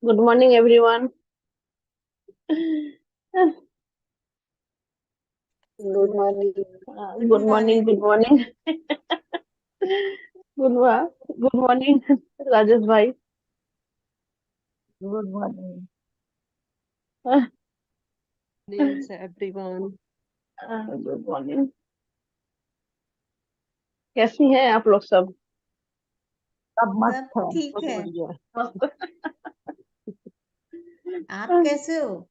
Good morning, everyone. Good morning. Good morning. Good morning. Good morning, Rajesh bhai. Good morning. Morning, everyone. Good morning. कैसी हैं आप लोग सब? सब मस्त सब है। ठीक बहुत है। बढ़िया। आप कैसे हो?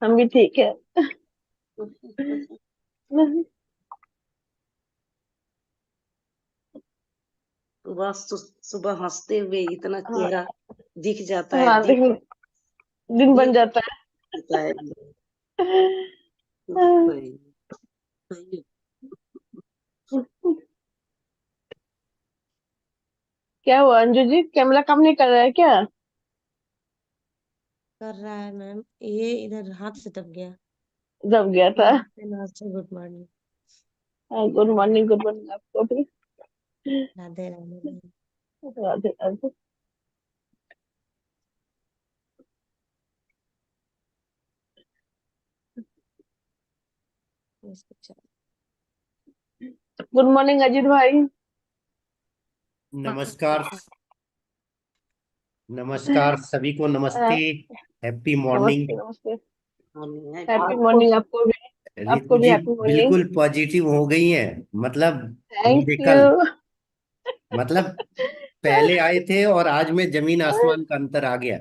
हम भी ठीक है। सुबह हंसते हुए इतना हाँ, चेहरा दिख जाता है, हाँ, दिन बन दिन जाता जाता है। है। सही सही। क्या हुआ अंजू जी, कैमरा काम नहीं कर रहा है क्या? कर रहा है मैम, ये इधर हाथ से दब गया। दब गया था। नमस्ते, गुड मॉर्निंग। गुड मॉर्निंग आपको भी। Radhe Radhe ma'am. Radhe Radhe. Good morning Ajit भाई। नमस्कार। नमस्कार सभी को, नमस्ते। Happy morning. नमस्ते नमस्ते। हाँ, हैप्पी मॉर्निंग आपको भी। रितु आपको भी जी हैप्पी मॉर्निंग। बिल्कुल पॉजिटिव हो गई हैं। मतलब थैंक मिरेकल। यू। मतलब पहले आए थे और आज में जमीन आसमान का अंतर आ गया।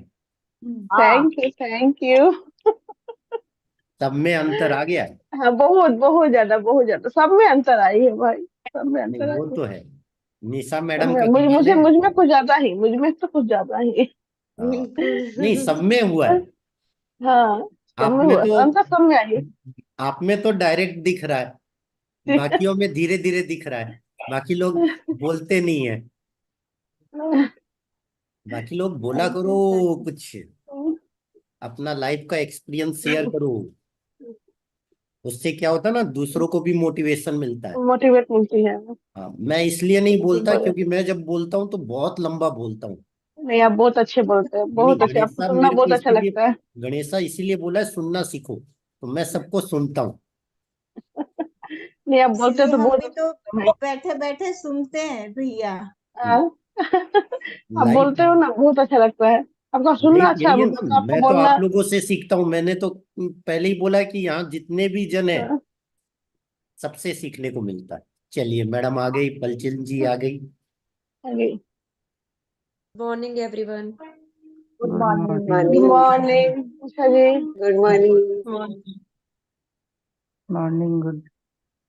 हाँ, थैंक यू। सब में अंतर आ गया। हाँ, बहुत ज्यादा सब में अंतर आई है भाई। सब में नहीं अंतर आई वो है। तो है। निशा सब मैडम में का मुझे कमाल मुझे है। मुझ में कुछ ज्यादा ही, मुझ में तो कुछ ज्यादा ही। हाँ, नहीं बिल्कुल। सब में हुआ है। हाँ, सब आप में में हुआ तो अंतर, सब में आई आप में तो डायरेक्ट दिख रहा है, बाकियों में धीरे धीरे दिख रहा है। बाकी लोग बोलते नहीं है। बाकी लोग बोला करो कुछ, अपना लाइफ का एक्सपीरियंस शेयर करो। उससे क्या होता है ना, दूसरों को भी मोटिवेशन मिलता है। मोटिवेट मिलती है। हाँ, मैं इसलिए नहीं बिल्कुल बोलता बोले। क्योंकि मैं जब बोलता हूँ तो बहुत लंबा बोलता हूँ। नहीं, आप बहुत अच्छे बोलते हैं, नहीं बहुत अच्छे, गणेश आपको साहब सुनना मेरे को बहुत अच्छा इसीलिए, लगता है। गणेश साहब इसीलिए बोला है सुनना सीखो, तो मैं सबको सुनता हूँ। नहीं, आप बोलते हो इसलिए तो हम बहुत भी अच्छा तो लगता है भाई। बैठे बैठे सुनते हैं भैया। हाँ। आप लाइफ, बोलते हो ना, बहुत अच्छा लगता है। आपका सुनना नहीं अच्छा, यही है ना। आपको मैं तो बोलना। आप लोगों से सीखता हूँ। मैंने तो पहले ही बोला कि यहाँ जितने भी जन है हाँ, सबसे सीखने को मिलता है। चलिए मैडम आ गई, पलचिल जी आ गई। आगे। Morning everyone. Good good morning. Good morning. Morning Usha ji. Good morning. Morning good.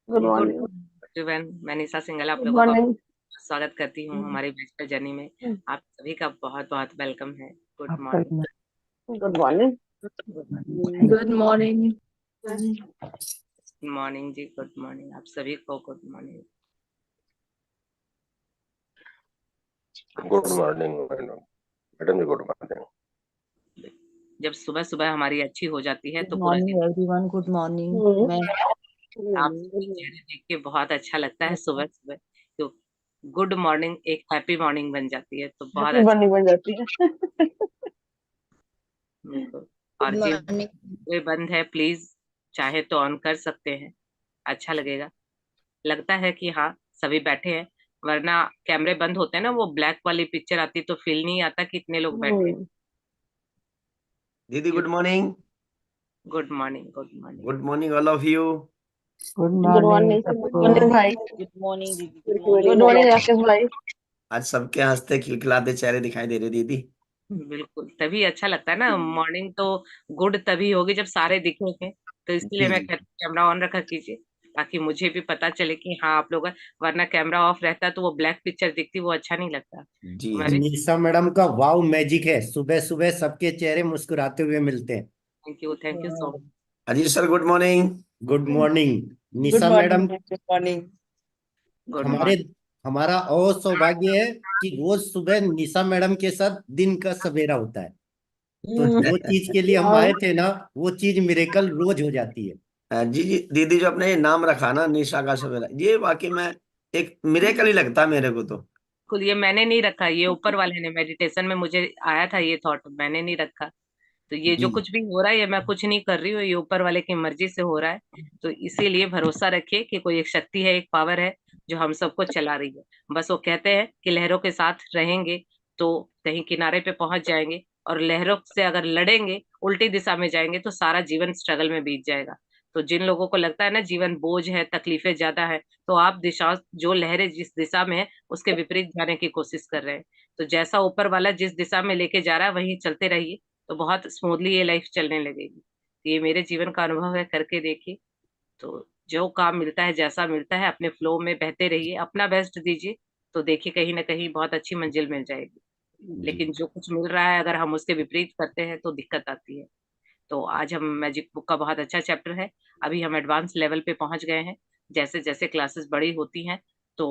Good good morning. Everyone, मैं निशा सिंगल आप गुड लोगों का मॉर्निंग। स्वागत करती हूँ हमारी डिजिटल जर्नी में। आप सभी का बहुत बहुत वेलकम है। गुड आपका morning. Good morning. Good morning. Good morning जी, गुड मॉर्निंग आप सभी को। Good morning. Good morning madam. Madam जी गुड मॉर्निंग। जब सुबह सुबह हमारी अच्छी हो जाती है गुड तो पूरा मॉर्निंग दिन एवरीवन। Good morning. मैं आप सबके चेहरे देख के बहुत अच्छा लगता है। सुबह सुबह तो गुड मॉर्निंग एक हैप्पी मॉर्निंग बन जाती है, तो बहुत हैप्पी अच्छा। मॉर्निंग बन जाती है। बिल्कुल। गुड और मॉर्निंग। ये बंद है, प्लीज चाहे तो ऑन कर सकते हैं, अच्छा लगेगा। लगता है कि हाँ सभी बैठे हैं, वरना कैमरे बंद होते हैं ना, वो ब्लैक वाली पिक्चर आती तो फील नहीं आता कि इतने लोग बैठे हैं। दीदी good morning. Good morning, good morning. Good morning all of you. Good good morning morning, good सबको। मॉर्निंग भाई। गुड मॉर्निंग दीदी। गुड मॉर्निंग राकेश भाई। आज सबके हंसते खिलखिलाते चेहरे दिखाई दे रहे दीदी। बिल्कुल, तभी अच्छा लगता है ना। मॉर्निंग तो गुड तभी होगी जब सारे दिखेंगे, तो इसलिए जी मैं जी कहती हूँ कैमरा ऑन रखा कीजिए, ताकि मुझे भी पता चले कि हाँ आप लोग हैं। वरना कैमरा ऑफ रहता तो वो ब्लैक पिक्चर दिखती, वो अच्छा नहीं लगता। जी तो मैं जी। भी निशा मैडम का वाव मैजिक है, सुबह सुबह सबके चेहरे मुस्कुराते हुए मिलते हैं। Thank you so much. Ajit sir good morning. Good morning good Nisha madam. Morning. Good morning. Good हमारे मॉर्निंग। हमारा और सौभाग्य है कि रोज सुबह निशा मैडम के साथ दिन का सवेरा होता है। तो जो चीज के लिए हम और आए थे ना, वो चीज मिरेकल रोज हो जाती है। जी जी दीदी जो अपने ये नाम रखा ना निशा का सवेरा, ये वाकई में एक मिरेकल ही लगता है मेरे को तो। बिल्कुल, ये मैंने नहीं रखा, ये ऊपर वाले ने, मेडिटेशन में मुझे आया था ये थॉट, मैंने नहीं रखा। तो ये जो जी कुछ भी हो रहा है ये मैं कुछ नहीं कर रही हूँ, ये ऊपर वाले की मर्जी से हो रहा है। तो इसीलिए भरोसा रखिए कि कोई एक शक्ति है, एक पावर है जो हम सबको चला रही है। बस वो कहते हैं कि लहरों के साथ रहेंगे तो कहीं किनारे पे पहुंच जाएंगे, और लहरों से अगर लड़ेंगे, उल्टी दिशा में जाएंगे, तो सारा जीवन स्ट्रगल में बीत जाएगा। तो जिन लोगों को लगता है ना जीवन बोझ है, तकलीफें ज्यादा है, तो आप दिशा, जो लहरें जिस दिशा में है उसके विपरीत जाने की कोशिश कर रहे हैं। तो जैसा ऊपर वाला जिस दिशा में लेके जा रहा है वहीं चलते रहिए, तो बहुत स्मूथली ये लाइफ चलने लगेगी। ये मेरे जीवन का अनुभव है, करके देखिए। तो जो काम मिलता है, जैसा मिलता है, अपने फ्लो में बहते रहिए, अपना बेस्ट दीजिए, तो देखिए कहीं ना कहीं बहुत अच्छी मंजिल मिल जाएगी। जी लेकिन जो कुछ मिल रहा है अगर हम उसके विपरीत करते हैं तो दिक्कत आती है। तो आज हम मैजिक बुक का बहुत अच्छा चैप्टर है, अभी हम एडवांस लेवल पे पहुंच गए हैं। जैसे जैसे क्लासेस बड़ी होती हैं तो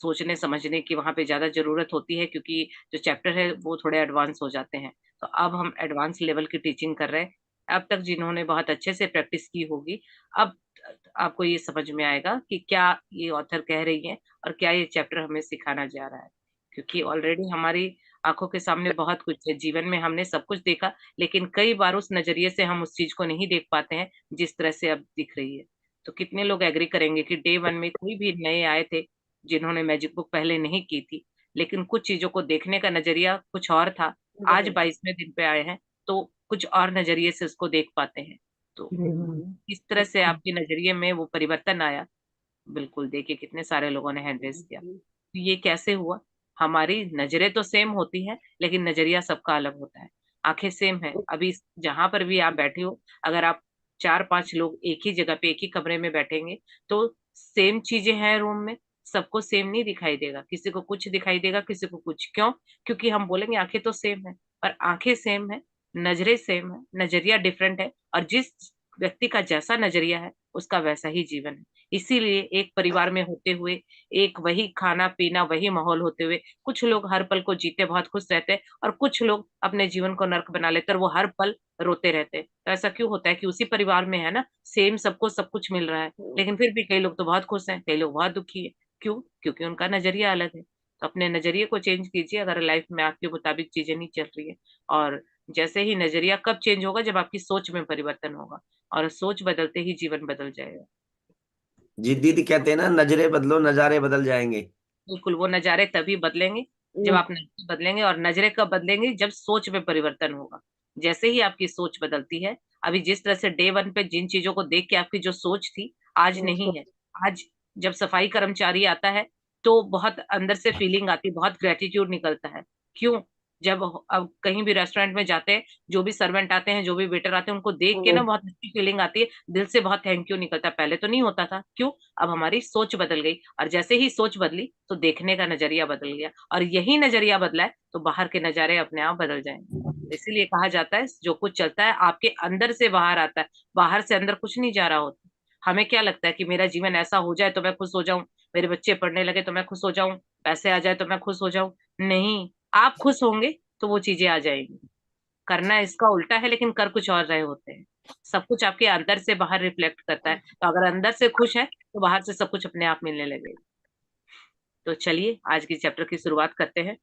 सोचने समझने की वहां पे ज्यादा जरूरत होती है, क्योंकि जो चैप्टर है वो थोड़े एडवांस हो जाते हैं। तो अब हम एडवांस लेवल की टीचिंग कर रहे हैं। अब तक जिन्होंने बहुत अच्छे से प्रैक्टिस की होगी, अब आपको ये समझ में आएगा कि क्या ये ऑथर कह रही है और क्या ये चैप्टर हमें सिखाना जा रहा है। क्योंकि ऑलरेडी हमारी आंखों के सामने बहुत कुछ है, जीवन में हमने सब कुछ देखा, लेकिन कई बार उस नजरिए से हम उस चीज को नहीं देख पाते हैं जिस तरह से अब दिख रही है। तो कितने लोग एग्री करेंगे कि डे वन में कोई भी नए आए थे जिन्होंने मैजिक बुक पहले नहीं की थी, लेकिन कुछ चीजों को देखने का नजरिया कुछ और था। आज 22वें दिन पे आए हैं तो कुछ और नजरिए से उसको देख पाते हैं। तो इस तरह से आपके नजरिए में वो परिवर्तन आया। बिल्कुल, देखिए कितने सारे लोगों ने हैंड रेस किया। तो ये कैसे हुआ? हमारी नजरें तो सेम होती हैं, लेकिन नजरिया सबका अलग होता है। आंखें सेम है, अभी जहां पर भी आप बैठे हो, अगर आप 4-5 लोग एक ही जगह पे एक ही कमरे में बैठेंगे तो सेम चीजें हैं रूम में, सबको सेम नहीं दिखाई देगा, किसी को कुछ दिखाई देगा, किसी को कुछ। क्यों? क्योंकि हम बोलेंगे आंखें तो सेम है, पर आंखें सेम है, नजरें सेम है, नजरिया डिफरेंट है, और जिस व्यक्ति का जैसा नजरिया है उसका वैसा ही जीवन है। इसीलिए एक परिवार में होते हुए, एक वही खाना पीना वही माहौल होते हुए, कुछ लोग हर पल को जीते बहुत खुश रहते हैं, और कुछ लोग अपने जीवन को नर्क बना लेते हैं और वो हर पल रोते रहते हैं। तो ऐसा क्यों होता है कि उसी परिवार में है ना, सेम सबको सब कुछ मिल रहा है, लेकिन फिर भी कई लोग तो बहुत खुश हैं, कई लोग बहुत दुखी है। क्यों? क्योंकि उनका नजरिया अलग है। तो अपने नजरिए को चेंज कीजिए अगर लाइफ में आपके मुताबिक चीजें नहीं चल रही है। और जैसे ही नजरिया कब चेंज होगा? जब आपकी सोच में परिवर्तन होगा, और सोच बदलते ही जीवन बदल जाएगा। जी दीदी कहते हैं ना, नजरें बदलो नजारे बदल जाएंगे। बिल्कुल, वो नजारे तभी बदलेंगे जब आप नजरे बदलेंगे, और नजरें कब बदलेंगी? जब सोच में परिवर्तन होगा। जैसे ही आपकी सोच बदलती है, अभी जिस तरह से डे वन पे जिन चीजों को देख के आपकी जो सोच थी, आज नहीं है। आज जब सफाई कर्मचारी आता है तो बहुत अंदर से फीलिंग आती है, बहुत ग्रेटिट्यूड निकलता है। क्यों? जब अब कहीं भी रेस्टोरेंट में जाते हैं, जो भी सर्वेंट आते हैं, जो भी वेटर आते हैं, उनको देख के ना बहुत अच्छी फीलिंग आती है, दिल से बहुत थैंक यू निकलता है। पहले तो नहीं होता था। क्यों? अब हमारी सोच बदल गई, और जैसे ही सोच बदली तो देखने का नजरिया बदल गया, और यही नजरिया बदला है तो बाहर के नजारे अपने आप बदल जाएंगे। तो इसीलिए कहा जाता है जो कुछ चलता है आपके अंदर से बाहर आता है, बाहर से अंदर कुछ नहीं जा रहा होता। हमें क्या लगता है कि मेरा जीवन ऐसा हो जाए तो मैं खुश हो जाऊं, मेरे बच्चे पढ़ने लगे तो मैं खुश हो जाऊं, पैसे आ जाए तो मैं खुश हो जाऊं। नहीं, आप खुश होंगे तो वो चीजें आ जाएंगी। करना इसका उल्टा है, लेकिन कर कुछ और रहे होते हैं। सब कुछ आपके अंदर से बाहर रिफ्लेक्ट करता है, तो अगर अंदर से खुश है तो बाहर से सब कुछ अपने आप मिलने लगेगा। तो चलिए आज की चैप्टर की शुरुआत करते हैं।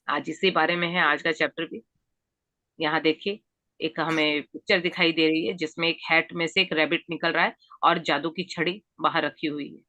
आज इसी बारे में है आज का चैप्टर भी। यहाँ देखिए, एक हमें पिक्चर दिखाई दे रही है जिसमें एक हैट में से एक रैबिट निकल रहा है और जादू की छड़ी बाहर रखी हुई है।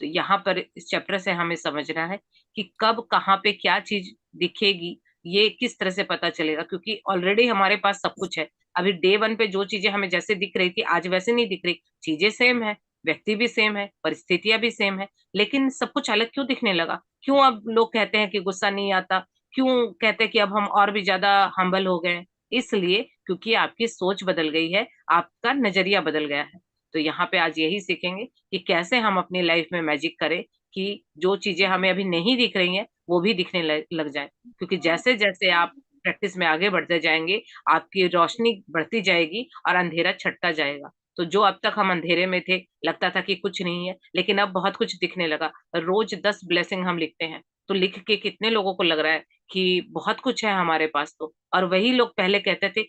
तो यहाँ पर इस चैप्टर से हमें समझना है कि कब कहाँ पे क्या चीज दिखेगी, ये किस तरह से पता चलेगा, क्योंकि ऑलरेडी हमारे पास सब कुछ है। अभी डे वन पे जो चीजें हमें जैसे दिख रही थी आज वैसे नहीं दिख रही। चीजें सेम है, व्यक्ति भी सेम है, परिस्थितियां भी सेम है, लेकिन सब कुछ अलग क्यों दिखने लगा? क्यों अब लोग कहते हैं कि गुस्सा नहीं आता? क्यों कहते हैं कि अब हम और भी ज्यादा हम्बल हो गए? इसलिए क्योंकि आपकी सोच बदल गई है, आपका नजरिया बदल गया है। तो यहाँ पे आज यही सीखेंगे कि कैसे हम अपनी लाइफ में मैजिक करें कि जो चीजें हमें अभी नहीं दिख रही हैं वो भी दिखने लग जाए। क्योंकि जैसे जैसे आप प्रैक्टिस में आगे बढ़ते जाएंगे, आपकी रोशनी बढ़ती जाएगी और अंधेरा छटता जाएगा। तो जो अब तक हम अंधेरे में थे, लगता था कि कुछ नहीं है, लेकिन अब बहुत कुछ दिखने लगा। रोज 10 ब्लेसिंग हम लिखते हैं, तो लिख के कितने लोगों को लग रहा है कि बहुत कुछ है हमारे पास। तो और वही लोग पहले कहते थे,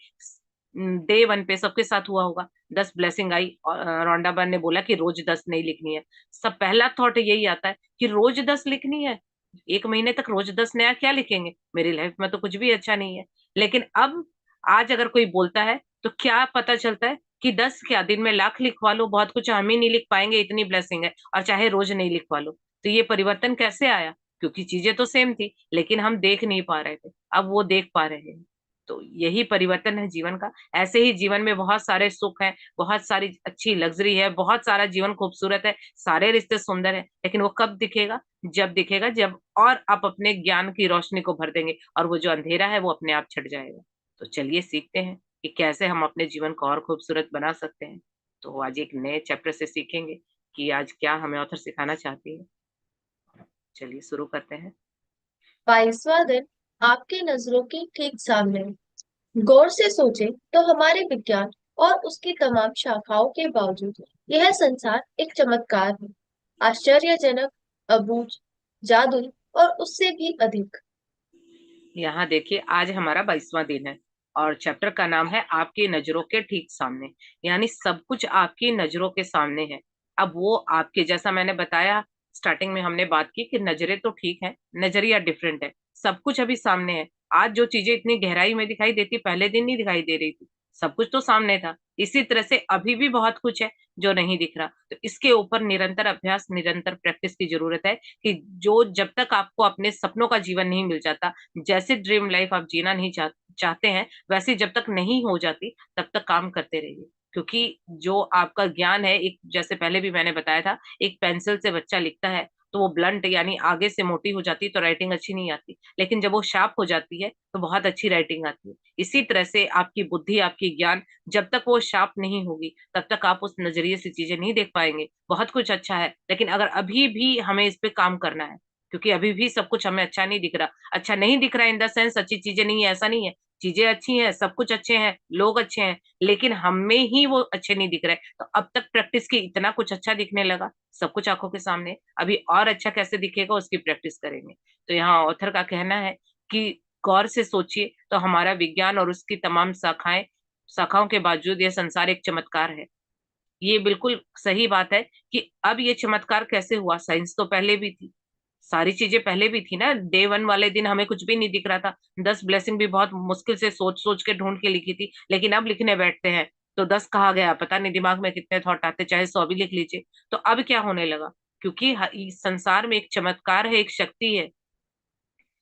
डे वन पे सबके साथ हुआ होगा, 10 ब्लेसिंग आई और रोंडा बहन ने बोला कि रोज 10 नहीं लिखनी है। सब पहला थॉट यही आता है कि रोज 10 लिखनी है। 1 महीने तक रोज 10 नया क्या लिखेंगे? मेरी लाइफ में तो कुछ भी अच्छा नहीं है। लेकिन अब आज अगर कोई बोलता है तो क्या पता चलता है कि 10 क्या दिन में लाख लिखवा लो, बहुत कुछ हम ही नहीं लिख पाएंगे, इतनी ब्लेसिंग है, और चाहे रोज नहीं लिखवा लो। तो ये परिवर्तन कैसे आया? क्योंकि चीजें तो सेम थी लेकिन हम देख नहीं पा रहे थे, अब वो देख पा रहे हैं। तो यही परिवर्तन है जीवन का। ऐसे ही जीवन में बहुत सारे सुख हैं, बहुत सारी अच्छी लग्जरी है, बहुत सारा जीवन खूबसूरत है, सारे रिश्ते सुंदर है, लेकिन वो कब दिखेगा? जब दिखेगा जब और आप अपने ज्ञान की रोशनी को भर देंगे और वो जो अंधेरा है वो अपने आप छट जाएगा। तो चलिए सीखते हैं कि कैसे हम अपने जीवन को और खूबसूरत बना सकते हैं। तो आज एक नए चैप्टर से सीखेंगे कि आज क्या हमें ऑथर सिखाना चाहती है। चलिए शुरू करते हैं। 22वां दिन आपकी नजरों के ठीक सामने है। गौर से सोचें तो हमारे विज्ञान और उसकी तमाम शाखाओं के बावजूद यह संसार एक चमत्कार है, आश्चर्यजनक, अबूझ, जादुई और उससे भी अधिक। यहाँ देखिए, आज हमारा 22वां दिन है और चैप्टर का नाम है आपकी नजरों के ठीक सामने। यानी सब कुछ आपकी नजरों के सामने है। अब वो आपके, जैसा मैंने बताया स्टार्टिंग में हमने बात की कि नजरें तो ठीक है, नजरिया डिफरेंट है। सब कुछ अभी सामने है। आज जो चीजें इतनी गहराई में दिखाई देती पहले दिन नहीं दिखाई दे रही थी। सब कुछ तो सामने था। इसी तरह से अभी भी बहुत कुछ है जो नहीं दिख रहा। तो इसके ऊपर निरंतर अभ्यास, निरंतर प्रैक्टिस की जरूरत है कि जो जब तक आपको अपने सपनों का जीवन नहीं मिल जाता, जैसे ड्रीम लाइफ आप जीना नहीं चाहते हैं, वैसे जब तक नहीं हो जाती तब तक काम करते रहिए। क्योंकि जो आपका ज्ञान है, एक जैसे पहले भी मैंने बताया था, एक पेंसिल से बच्चा लिखता है तो वो ब्लंट यानी आगे से मोटी हो जाती है तो राइटिंग अच्छी नहीं आती, लेकिन जब वो शार्प हो जाती है तो बहुत अच्छी राइटिंग आती है। इसी तरह से आपकी बुद्धि, आपकी ज्ञान जब तक वो शार्प नहीं होगी तब तक आप उस नजरिए से चीजें नहीं देख पाएंगे। बहुत कुछ अच्छा है लेकिन अगर अभी भी हमें इस पे काम करना है, क्योंकि अभी भी सब कुछ हमें अच्छा नहीं दिख रहा। अच्छा नहीं दिख रहा इन द सेंस अच्छी चीजें नहीं है, ऐसा नहीं है। चीजें अच्छी हैं, सब कुछ अच्छे हैं, लोग अच्छे हैं, लेकिन हमें ही वो अच्छे नहीं दिख रहे। तो अब तक प्रैक्टिस की, इतना कुछ अच्छा दिखने लगा, सब कुछ आंखों के सामने, अभी और अच्छा कैसे दिखेगा उसकी प्रैक्टिस करेंगे। तो यहाँ ऑथर का कहना है कि गौर से सोचिए तो हमारा विज्ञान और उसकी तमाम शाखाओं के बावजूद यह संसार एक चमत्कार है। ये बिल्कुल सही बात है कि अब ये चमत्कार कैसे हुआ? साइंस तो पहले भी थी, सारी चीजें पहले भी थी ना। डे 1 वाले दिन हमें कुछ भी नहीं दिख रहा था। 10 ब्लेसिंग भी बहुत मुश्किल से सोच सोच के ढूंढ के लिखी थी, लेकिन अब लिखने बैठते हैं तो 10 कहा गया, पता नहीं दिमाग में कितने थॉट आते, चाहे 100 भी लिख लीजिए। तो अब क्या होने लगा? क्योंकि इस संसार में एक चमत्कार है, एक शक्ति है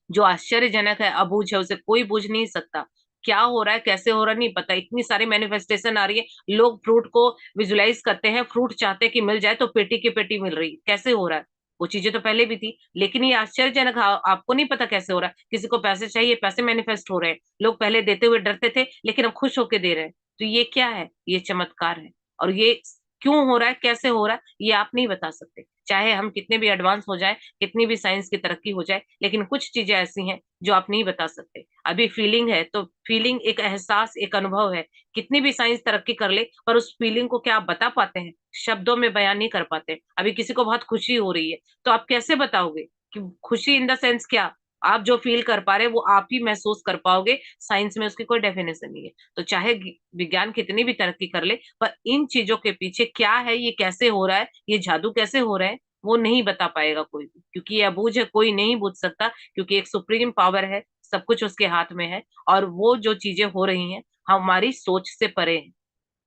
जो आश्चर्यजनक है, अबूझ है, उसे कोई बूझ नहीं सकता। क्या हो रहा है, कैसे हो रहा है, नहीं पता। इतनी सारी मैनिफेस्टेशन आ रही है, लोग फ्रूट को विजुलाइज करते हैं, फ्रूट चाहते हैं कि मिल जाए, तो पेटी की पेटी मिल रही है। कैसे हो रहा है? वो चीजें तो पहले भी थी, लेकिन ये आश्चर्यजनक आपको नहीं पता कैसे हो रहा है। किसी को पैसे चाहिए, पैसे मैनिफेस्ट हो रहे हैं, लोग पहले देते हुए डरते थे लेकिन अब खुश होके दे रहे हैं। तो ये क्या है? ये चमत्कार है। और ये क्यों हो रहा है, कैसे हो रहा है, ये आप नहीं बता सकते। चाहे हम कितने भी एडवांस हो जाए, कितनी भी साइंस की तरक्की हो जाए, लेकिन कुछ चीजें ऐसी हैं जो आप नहीं बता सकते। अभी फीलिंग है तो फीलिंग एक एहसास, एक अनुभव है। कितनी भी साइंस तरक्की कर ले पर उस फीलिंग को क्या आप बता पाते हैं? शब्दों में बयान नहीं कर पाते। अभी किसी को बहुत खुशी हो रही है तो आप कैसे बताओगे कि खुशी इन द सेंस क्या? आप जो फील कर पा रहे हैं वो आप ही महसूस कर पाओगे। साइंस में उसकी कोई डेफिनेशन नहीं है। तो चाहे विज्ञान कितनी भी तरक्की कर ले, पर इन चीजों के पीछे क्या है, ये कैसे हो रहा है, ये जादू कैसे हो रहा है, वो नहीं बता पाएगा कोई भी। क्योंकि ये अबूझ है, कोई नहीं बूझ सकता। क्योंकि एक सुप्रीम पावर है, सब कुछ उसके हाथ में है, और वो जो चीजें हो रही हैं हमारी सोच से परे हैं।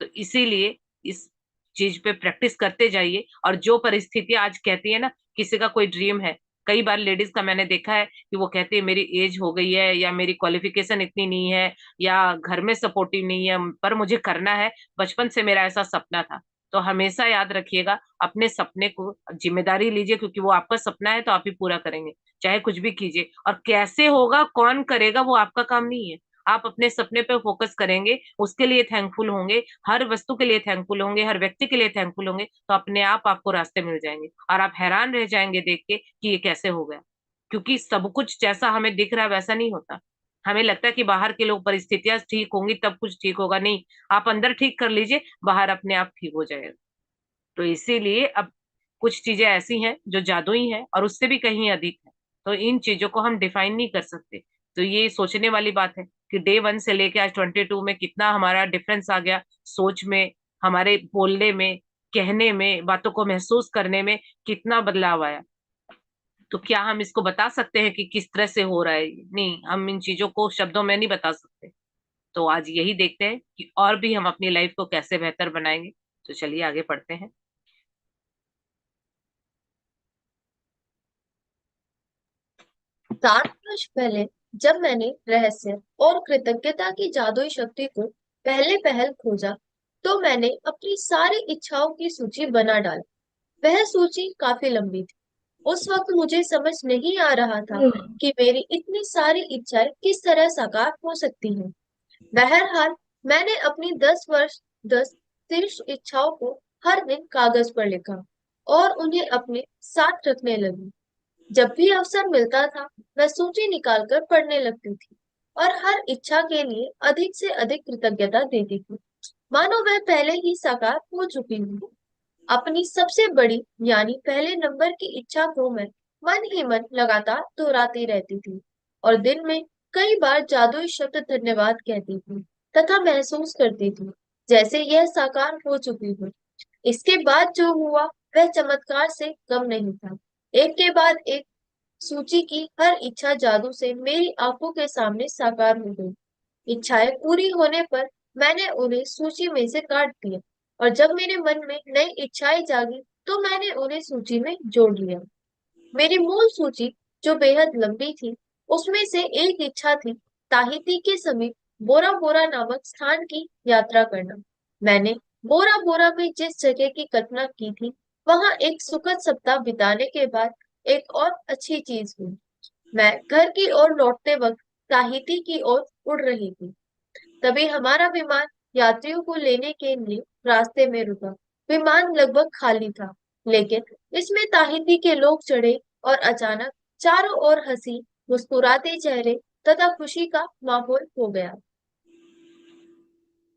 तो इसीलिए इस चीज पे प्रैक्टिस करते जाइए। और जो परिस्थितियां आज कहती है ना, किसी का कोई ड्रीम है, कई बार लेडीज का मैंने देखा है कि वो कहती है मेरी एज हो गई है, या मेरी क्वालिफिकेशन इतनी नहीं है, या घर में सपोर्टिव नहीं है, पर मुझे करना है, बचपन से मेरा ऐसा सपना था। तो हमेशा याद रखिएगा, अपने सपने को जिम्मेदारी लीजिए, क्योंकि वो आपका सपना है तो आप ही पूरा करेंगे। चाहे कुछ भी कीजिए, और कैसे होगा, कौन करेगा, वो आपका काम नहीं है। आप अपने सपने पे फोकस करेंगे, उसके लिए थैंकफुल होंगे, हर वस्तु के लिए थैंकफुल होंगे, हर व्यक्ति के लिए थैंकफुल होंगे, तो अपने आप आपको रास्ते मिल जाएंगे। और आप हैरान रह जाएंगे देख के कि ये कैसे हो गया। क्योंकि सब कुछ जैसा हमें दिख रहा है वैसा नहीं होता। हमें लगता है कि बाहर के लोग, परिस्थितियां ठीक होंगी तब कुछ ठीक होगा। नहीं, आप अंदर ठीक कर लीजिए, बाहर अपने आप ठीक हो जाएगा। तो इसीलिए अब कुछ चीजें ऐसी हैं जो जादुई हैं और उससे भी कहीं अधिक है। तो इन चीजों को हम डिफाइन नहीं कर सकते। तो ये सोचने वाली बात है कि डे 1 से लेके आज 22 में कितना हमारा डिफरेंस आ गया, सोच में, हमारे बोलने में, कहने में, बातों को महसूस करने में कितना बदलाव आया। तो क्या हम इसको बता सकते हैं कि किस तरह से हो रहा है? नहीं, हम इन चीजों को शब्दों में नहीं बता सकते। तो आज यही देखते हैं कि और भी हम अपनी लाइफ को कैसे बेहतर बनाएंगे। तो चलिए आगे पढ़ते हैं। 7 वर्ष पहले जब मैंने रहस्य और कृतज्ञता की जादुई शक्ति को पहले पहल खोजा, तो मैंने अपनी सारी इच्छाओं की सूची बना डाली। वह सूची काफी लंबी थी। उस वक्त मुझे समझ नहीं आ रहा था कि मेरी इतनी सारी इच्छाएं किस तरह साकार हो सकती हैं। बहरहाल, मैंने अपनी 10 शीर्ष इच्छाओं को हर दिन कागज पर लिखा और उन्हें अपने साथ रखने लगी। जब भी अवसर मिलता था, मैं सूची निकालकर पढ़ने लगती थी और हर इच्छा के लिए अधिक से अधिक कृतज्ञता देती थी, मानो वह पहले ही साकार हो चुकी हो। अपनी सबसे बड़ी यानी पहले नंबर की इच्छा को मैं मन ही मन लगातार दोहराती रहती थी और दिन में कई बार जादुई शब्द धन्यवाद कहती थी तथा महसूस करती थी जैसे यह साकार हो चुकी हो। इसके बाद जो हुआ वह चमत्कार से कम नहीं था। एक के बाद एक सूची की हर इच्छा जादू से मेरी आंखों के सामने साकार हो गई। इच्छाएं पूरी होने पर मैंने उन्हें सूची में से काट दिया और जब मेरे मन में नई इच्छाएं जागी तो मैंने उन्हें सूची में जोड़ लिया। मेरी मूल सूची जो बेहद लंबी थी, उसमें से एक इच्छा थी ताहिती के समीप बोरा बोरा नामक स्थान की यात्रा करना। मैंने बोरा बोरा में जिस जगह की कल्पना की थी, वहां एक सुखद सप्ताह बिताने के बाद एक और अच्छी चीज हुई। मैं घर की ओर लौटते वक्त ताहिती की ओर उड़ रही थी। तभी हमारा विमान यात्रियों को लेने के लिए रास्ते में रुका। विमान लगभग खाली था, लेकिन इसमें ताहिती के लोग चढ़े और अचानक चारों ओर हंसी, मुस्कुराते चेहरे तथा खुशी का माहौल हो गया।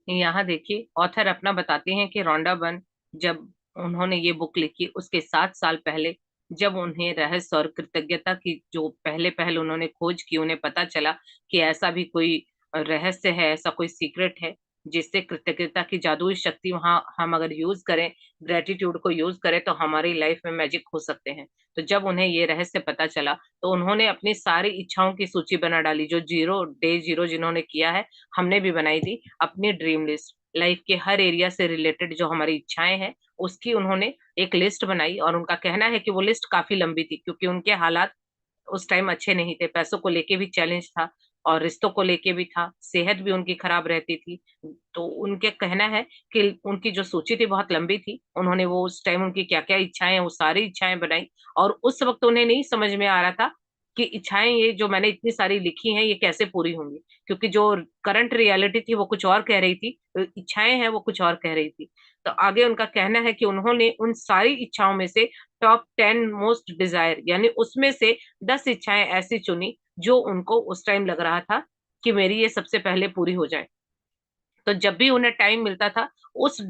यहाँ देखिए, ऑथर अपना बताते हैं कि रोंडा बर्न जब उन्होंने ये बुक लिखी उसके 7 साल पहले, जब उन्हें रहस्य और कृतज्ञता की जो पहले पहल उन्होंने खोज की, उन्हें पता चला कि ऐसा भी कोई रहस्य है, ऐसा कोई सीक्रेट है जिससे कृतज्ञता की जादुई शक्ति वहां हम अगर यूज करें, ग्रेटिट्यूड को यूज करें तो हमारी लाइफ में मैजिक हो सकते हैं। तो जब उन्हें ये रहस्य पता चला तो उन्होंने अपनी सारी इच्छाओं की सूची बना डाली, जो डे जीरो जिन्होंने किया है, हमने भी बनाई थी अपनी ड्रीम लिस्ट। लाइफ के हर एरिया से रिलेटेड जो हमारी इच्छाएं हैं उसकी उन्होंने एक लिस्ट बनाई, और उनका कहना है कि वो लिस्ट काफी लंबी थी क्योंकि उनके हालात उस टाइम अच्छे नहीं थे, पैसों को लेके भी चैलेंज था और रिश्तों को लेके भी था, सेहत भी उनकी खराब रहती थी। तो उनके कहना है कि उनकी जो सूची थी बहुत लंबी थी। उन्होंने वो उस टाइम उनकी क्या क्या इच्छाएं हैं वो सारी इच्छाएं बनाई, और उस वक्त उन्हें नहीं समझ में आ रहा था कि इच्छाएं ये जो मैंने इतनी सारी लिखी हैं ये कैसे पूरी होंगी, क्योंकि जो करंट रियलिटी थी वो कुछ और कह रही थी, तो इच्छाएं हैं वो कुछ और कह रही थी। तो आगे उनका कहना है कि उन्होंने उन सारी इच्छाओं में से टॉप 10 मोस्ट डिजायर यानी उसमें से 10 इच्छाएं ऐसी चुनी जो उनको उस टाइम लग रहा था कि मेरी ये सबसे पहले पूरी हो जाए। तो जब भी उन्हें टाइम मिलता था उस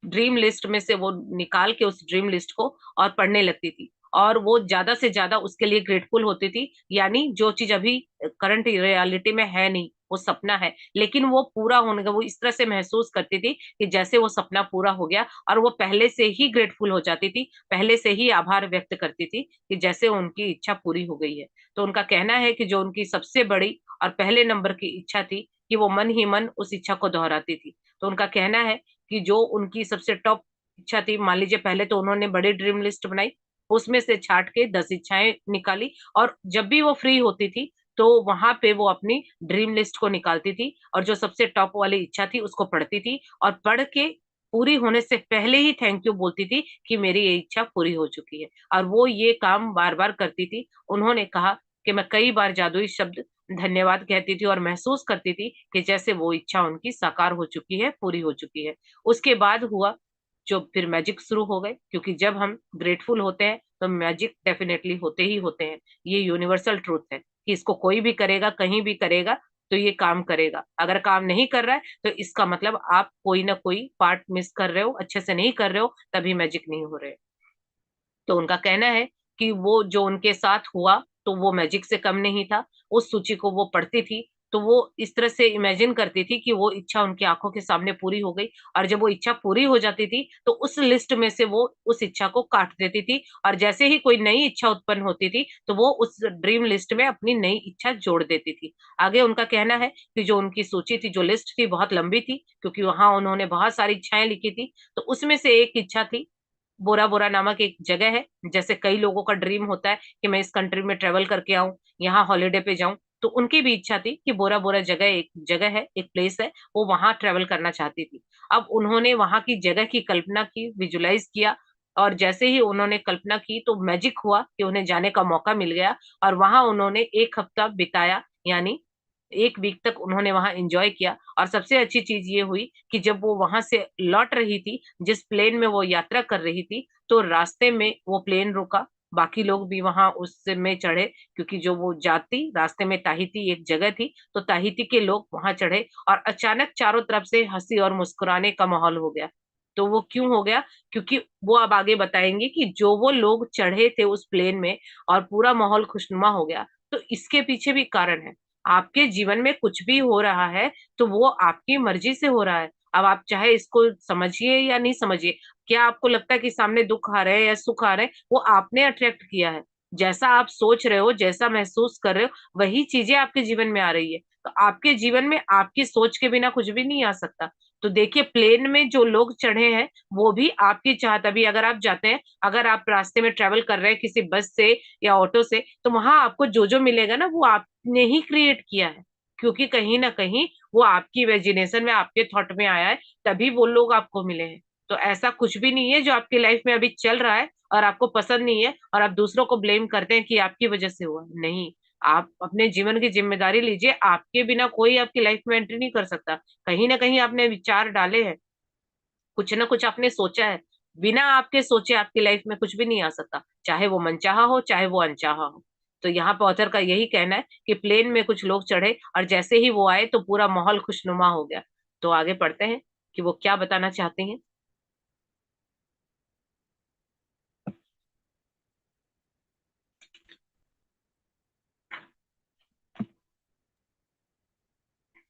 ड्रीम लिस्ट में से वो निकाल के उस ड्रीम लिस्ट को और पढ़ने लगती थी, और वो ज्यादा से ज्यादा उसके लिए ग्रेटफुल होती थी। यानी जो चीज अभी करंट रियलिटी में है नहीं, वो सपना है, लेकिन वो पूरा होने का वो इस तरह से महसूस करती थी कि जैसे वो सपना पूरा हो गया, और वो पहले से ही ग्रेटफुल हो जाती थी, पहले से ही आभार व्यक्त करती थी कि जैसे उनकी इच्छा पूरी हो गई है। तो उनका कहना है कि जो उनकी सबसे बड़ी और पहले नंबर की इच्छा थी कि वो मन ही मन उस इच्छा को दोहराती थी। तो उनका कहना है कि जो उनकी सबसे टॉप इच्छा थी, मान लीजिए पहले तो उन्होंने बड़ी ड्रीम लिस्ट बनाई, उसमें से छाट के 10 इच्छाएं निकाली, और जब भी वो फ्री होती थी तो वहां पे वो अपनी ड्रीम लिस्ट को निकालती थी और जो सबसे टॉप वाली इच्छा थी उसको पढ़ती थी, और पढ़ के पूरी होने से पहले ही थैंक यू बोलती थी कि मेरी ये इच्छा पूरी हो चुकी है। और वो ये काम बार बार करती थी। उन्होंने कहा कि मैं कई बार जादुई शब्द धन्यवाद कहती थी और महसूस करती थी कि जैसे वो इच्छा उनकी साकार हो चुकी है, पूरी हो चुकी है। उसके बाद हुआ जो फिर मैजिक शुरू हो गए, क्योंकि जब हम ग्रेटफुल होते हैं तो मैजिक डेफिनेटली होते ही होते हैं। ये यूनिवर्सल ट्रूथ है कि इसको कोई भी करेगा, कहीं भी करेगा तो ये काम करेगा। अगर काम नहीं कर रहा है तो इसका मतलब आप कोई ना कोई पार्ट मिस कर रहे हो, अच्छे से नहीं कर रहे हो, तभी मैजिक नहीं हो रहे। तो उनका कहना है कि वो जो उनके साथ हुआ तो वो मैजिक से कम नहीं था। उस सूची को वो पढ़ती थी तो तो वो इस तरह से इमेजिन करती थी कि वो इच्छा उनकी आंखों के सामने पूरी हो गई, और जब वो इच्छा पूरी हो जाती थी तो उस लिस्ट में से वो उस इच्छा को काट देती थी, और जैसे ही कोई नई इच्छा उत्पन्न होती थी तो वो उस ड्रीम लिस्ट में अपनी नई इच्छा जोड़ देती थी। आगे उनका कहना है कि जो उनकी सूची थी, जो लिस्ट थी, बहुत लंबी थी, क्योंकि वहां उन्होंने बहुत सारी इच्छाएं लिखी थी। तो उसमें से एक इच्छा थी, बोरा बोरा नामक एक जगह है। जैसे कई लोगों का ड्रीम होता है कि मैं इस कंट्री में ट्रेवल करके आऊं, यहाँ हॉलीडे पे जाऊं, तो उनकी भी इच्छा थी कि बोरा बोरा जगह एक जगह है, एक प्लेस है, वो वहां ट्रेवल करना चाहती थी। अब उन्होंने वहां की जगह की कल्पना की, विजुलाइज किया, और जैसे ही उन्होंने कल्पना की तो मैजिक हुआ कि उन्हें जाने का मौका मिल गया, और वहां उन्होंने 1 हफ्ता बिताया, यानी 1 वीक तक उन्होंने वहां एंजॉय किया। और सबसे अच्छी चीज ये हुई कि जब वो वहां से लौट रही थी, जिस प्लेन में वो यात्रा कर रही थी, तो रास्ते में वो प्लेन रुका, बाकी लोग भी वहां उसमें चढ़े, क्योंकि जो वो जाती रास्ते में ताहिती एक जगह थी, तो ताहिती के लोग वहां चढ़े, और अचानक चारों तरफ से हंसी और मुस्कुराने का माहौल हो गया। तो वो क्यों हो गया? क्योंकि वो अब आगे बताएंगे कि जो वो लोग चढ़े थे उस प्लेन में और पूरा माहौल खुशनुमा हो गया, तो इसके पीछे भी कारण है। आपके जीवन में कुछ भी हो रहा है तो वो आपकी मर्जी से हो रहा है। अब आप चाहे इसको समझिए या नहीं समझिए, क्या आपको लगता है कि सामने दुख आ रहे हैं या सुख आ रहे हैं, वो आपने अट्रैक्ट किया है। जैसा आप सोच रहे हो, जैसा महसूस कर रहे हो, वही चीजें आपके जीवन में आ रही है। तो आपके जीवन में आपकी सोच के बिना कुछ भी नहीं आ सकता। तो देखिए, प्लेन में जो लोग चढ़े हैं वो भी आपकी चाहत, अभी अगर आप जाते हैं, अगर आप रास्ते में ट्रेवल कर रहे हैं किसी बस से या ऑटो से, तो वहां आपको जो जो मिलेगा ना, वो आपने ही क्रिएट किया है, क्योंकि कहीं ना कहीं वो आपकी इमेजिनेशन में, आपके थॉट में आया है, तभी वो लोग आपको मिले हैं। तो ऐसा कुछ भी नहीं है जो आपकी लाइफ में अभी चल रहा है और आपको पसंद नहीं है और आप दूसरों को ब्लेम करते हैं कि आपकी वजह से हुआ। नहीं, आप अपने जीवन की जिम्मेदारी लीजिए। आपके बिना कोई आपकी लाइफ में एंट्री नहीं कर सकता। कहीं ना कहीं आपने विचार डाले हैं, कुछ ना कुछ आपने सोचा है। बिना आपके सोचे आपकी लाइफ में कुछ भी नहीं आ सकता, चाहे वो मनचाहा हो चाहे वो अनचाहा हो। तो यहाँ पे ऑथर का यही कहना है कि प्लेन में कुछ लोग चढ़े और जैसे ही वो आए तो पूरा माहौल खुशनुमा हो गया। तो आगे पढ़ते हैं कि वो क्या बताना चाहती हैं।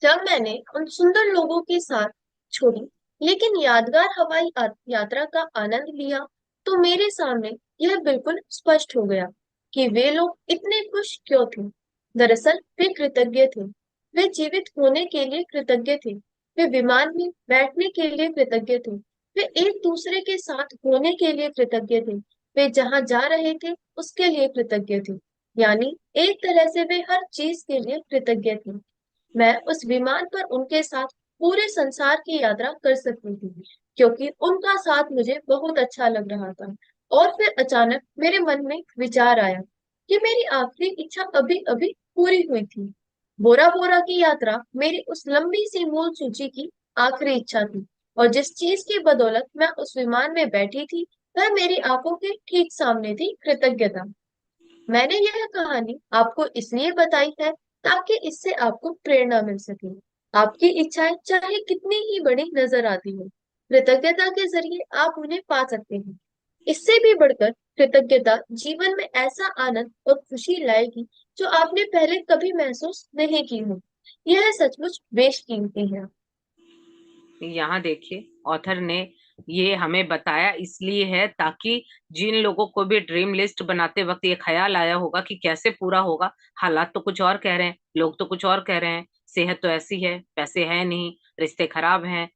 जब मैंने उन सुंदर लोगों के साथ छोड़ी लेकिन यादगार हवाई यात्रा का आनंद लिया, तो मेरे सामने यह बिल्कुल स्पष्ट हो गया कि वे लोग इतने खुश क्यों थे। दरअसल वे कृतज्ञ थे। वे जीवित होने के लिए कृतज्ञ थे। वे विमान में बैठने के लिए कृतज्ञ थे। वे एक दूसरे के साथ होने के लिए कृतज्ञ थे। वे जहाँ जा रहे थे उसके लिए कृतज्ञ थे। यानी एक तरह से वे हर चीज के लिए कृतज्ञ थे। मैं उस विमान पर उनके साथ पूरे संसार की यात्रा कर सकती थी, क्योंकि उनका साथ मुझे बहुत अच्छा लग रहा था। और फिर अचानक मेरे मन में विचार आया कि मेरी आखिरी इच्छा अभी अभी पूरी हुई थी। बोरा बोरा की यात्रा मेरी उस लंबी सी मूल सूची की आखिरी इच्छा थी, और जिस चीज की बदौलत मैं उस विमान में बैठी थी वह मेरी आंखों के ठीक सामने थी, कृतज्ञता। मैंने यह कहानी आपको इसलिए बताई है ताकि इससे आपको प्रेरणा मिल सके। आपकी इच्छाएं चाहे कितनी ही बड़ी नजर आती हो, कृतज्ञता के जरिए आप उन्हें पा सकते हैं। इससे भी बढ़कर कृतज्ञता जीवन में ऐसा आनंद और खुशी लाएगी जो आपने पहले कभी महसूस नहीं की हो। यह सचमुच बेशकीमती है। यहाँ देखिए, ऑथर ने ये हमें बताया इसलिए है ताकि जिन लोगों को भी ड्रीम लिस्ट बनाते वक्त ये ख्याल आया होगा कि कैसे पूरा होगा, हालात तो कुछ और कह रहे हैं, लोग तो कुछ और कह रहे हैं, सेहत तो ऐसी है, पैसे है नहीं, रिश्ते खराब हैं,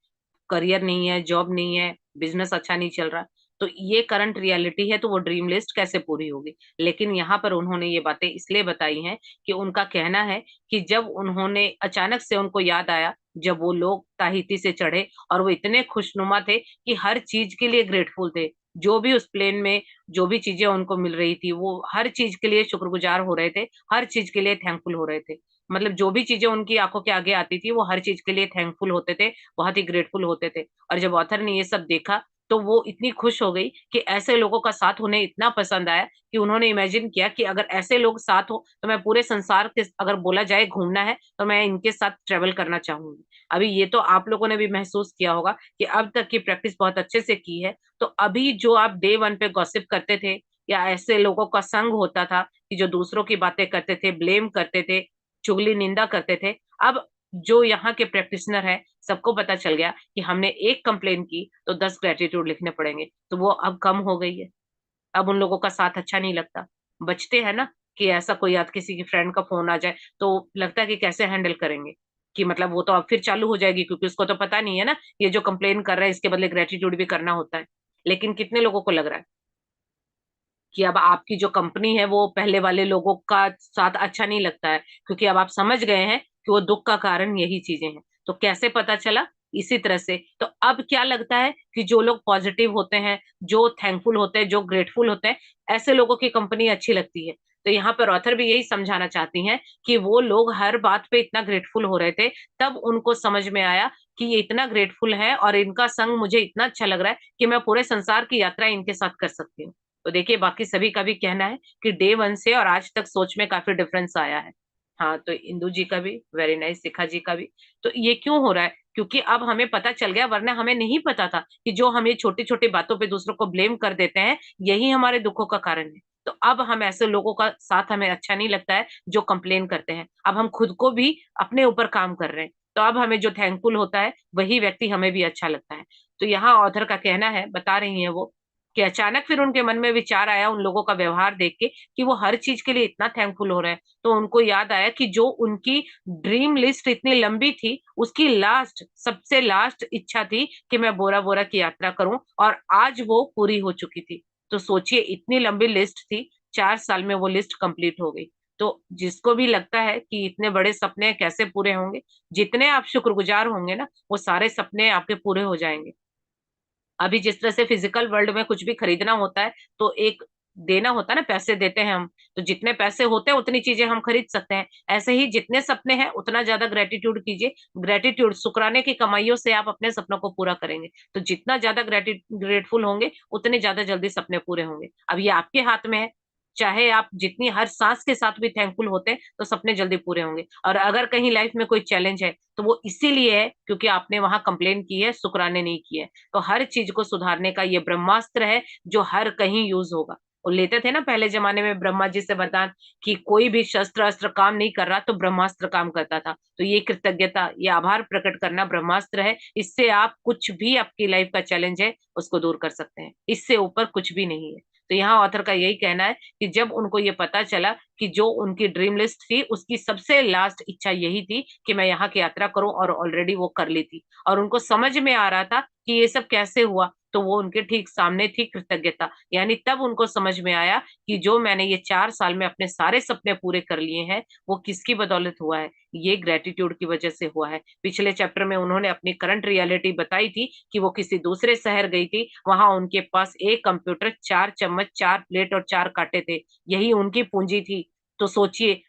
करियर नहीं है, जॉब नहीं है, बिजनेस अच्छा नहीं चल रहा, तो ये करंट रियलिटी है, तो वो ड्रीम लिस्ट कैसे पूरी होगी। लेकिन यहाँ पर उन्होंने ये बातें इसलिए बताई हैं कि उनका कहना है कि जब उन्होंने अचानक से उनको याद आया, जब वो लोग ताहिती से चढ़े और वो इतने खुशनुमा थे कि हर चीज के लिए ग्रेटफुल थे, जो भी उस प्लेन में जो भी चीजें उनको मिल रही थी वो हर चीज के लिए शुक्रगुजार हो रहे थे, हर चीज के लिए थैंकफुल हो रहे थे। मतलब जो भी चीजें उनकी आंखों के आगे आती थी वो हर चीज के लिए थैंकफुल होते थे, बहुत ही ग्रेटफुल होते थे। और जब ऑथर ने ये सब देखा तो वो इतनी खुश हो गई कि ऐसे लोगों का साथ उन्हें इतना पसंद आया कि उन्होंने इमेजिन किया कि अगर ऐसे लोग साथ हो तो मैं पूरे संसार के, अगर बोला जाए घूमना है तो मैं इनके साथ ट्रेवल करना चाहूंगी। अभी ये तो आप लोगों ने भी महसूस किया होगा कि अब तक की प्रैक्टिस बहुत अच्छे से की है, तो अभी जो आप डे 1 पे गॉसिप करते थे या ऐसे लोगों का संग होता था कि जो दूसरों की बातें करते थे, ब्लेम करते थे, चुगली निंदा करते थे, अब जो यहाँ के प्रैक्टिशनर है सबको पता चल गया कि हमने एक कंप्लेन की तो 10 ग्रेटिट्यूड लिखने पड़ेंगे, तो वो अब कम हो गई है। अब उन लोगों का साथ अच्छा नहीं लगता, बचते हैं ना कि ऐसा कोई याद किसी की फ्रेंड का फोन आ जाए तो लगता है कि कैसे हैंडल करेंगे, कि मतलब वो तो अब फिर चालू हो जाएगी क्योंकि उसको तो पता नहीं है ना ये जो कंप्लेन कर रहा है इसके बदले ग्रेटिट्यूड भी करना होता है। लेकिन कितने लोगों को लग रहा है कि अब आपकी जो कंपनी है वो पहले वाले लोगों का साथ अच्छा नहीं लगता है, क्योंकि अब आप समझ गए हैं कि वो दुख का कारण यही चीजें हैं। तो कैसे पता चला? इसी तरह से। तो अब क्या लगता है कि जो लोग पॉजिटिव होते हैं, जो थैंकफुल होते हैं, जो ग्रेटफुल होते हैं, ऐसे लोगों की कंपनी अच्छी लगती है। तो यहाँ पर ऑथर भी यही समझाना चाहती हैं कि वो लोग हर बात पे इतना ग्रेटफुल हो रहे थे, तब उनको समझ में आया कि ये इतना ग्रेटफुल है और इनका संग मुझे इतना अच्छा लग रहा है कि मैं पूरे संसार की यात्रा इनके साथ कर सकती हूँ। तो देखिए बाकी सभी का भी कहना है कि डे 1 से और आज तक सोच में काफी डिफरेंस आया है। हाँ, तो इंदु जी का भी वेरी नाइस, शिखा जी का भी। तो ये क्यों हो रहा है? क्योंकि अब हमें पता चल गया, वरना हमें नहीं पता था कि जो हम ये छोटी छोटी बातों पे दूसरों को ब्लेम कर देते हैं यही हमारे दुखों का कारण है। तो अब हम ऐसे लोगों का साथ हमें अच्छा नहीं लगता है जो कंप्लेन करते हैं। अब हम खुद को भी अपने ऊपर काम कर रहे हैं, तो अब हमें जो थैंकफुल होता है वही व्यक्ति हमें भी अच्छा लगता है। तो यहाँ ऑथर का कहना है, बता रही है वो, कि अचानक फिर उनके मन में विचार आया उन लोगों का व्यवहार देख के कि वो हर चीज के लिए इतना थैंकफुल हो रहे हैं। तो उनको याद आया कि जो उनकी ड्रीम लिस्ट इतनी लंबी थी, उसकी लास्ट, सबसे लास्ट इच्छा थी कि मैं बोरा बोरा की यात्रा करूं, और आज वो पूरी हो चुकी थी। तो सोचिए, इतनी लंबी लिस्ट थी, 4 साल में वो लिस्ट कंप्लीट हो गई। तो जिसको भी लगता है कि इतने बड़े सपने कैसे पूरे होंगे, जितने आप शुक्रगुजार होंगे ना, वो सारे सपने आपके पूरे हो जाएंगे। अभी जिस तरह से फिजिकल वर्ल्ड में कुछ भी खरीदना होता है तो एक देना होता है ना, पैसे देते हैं हम, तो जितने पैसे होते हैं उतनी चीजें हम खरीद सकते हैं। ऐसे ही जितने सपने हैं उतना ज्यादा ग्रेटिट्यूड कीजिए। ग्रेटिट्यूड, शुक्राने की कमाइयों से आप अपने सपनों को पूरा करेंगे। तो जितना ज्यादा ग्रेटफुल होंगे उतने ज्यादा जल्दी सपने पूरे होंगे। अब ये आपके हाथ में है, चाहे आप जितनी हर सांस के साथ भी थैंकफुल होते हैं तो सपने जल्दी पूरे होंगे। और अगर कहीं लाइफ में कोई चैलेंज है तो वो इसीलिए है क्योंकि आपने वहां कंप्लेन की है, शुक्राने नहीं किए। तो हर चीज को सुधारने का ये ब्रह्मास्त्र है जो हर कहीं यूज होगा। वो लेते थे ना पहले जमाने में ब्रह्मा जी से वरदान कि कोई भी शस्त्र अस्त्र काम नहीं कर रहा तो ब्रह्मास्त्र काम करता था। तो ये कृतज्ञता, ये आभार प्रकट करना ब्रह्मास्त्र है। इससे आप कुछ भी आपकी लाइफ का चैलेंज है उसको दूर कर सकते हैं, इससे ऊपर कुछ भी नहीं है। तो यहाँ ऑथर का यही कहना है कि जब उनको ये पता चला कि जो उनकी ड्रीम लिस्ट थी उसकी सबसे लास्ट इच्छा यही थी कि मैं यहाँ की यात्रा करूं, और ऑलरेडी वो कर ली थी, और उनको समझ में आ रहा था कि ये सब कैसे हुआ, तो वो उनके ठीक सामने थी कृतज्ञता। यानी तब उनको समझ में आया कि जो मैंने ये 4 साल में अपने सारे सपने पूरे कर लिए हैं वो किसकी बदौलत हुआ है, ये ग्रेटिट्यूड की वजह से हुआ है। पिछले चैप्टर में उन्होंने अपनी करंट रियलिटी बताई थी कि वो किसी दूसरे शहर गई थी, वहां उनके पास एक कंप्यूटर, 4 चम्मच, 4 प्लेट और 4 कांटे थे, यही उनकी पूंजी थी। तो सोचिए,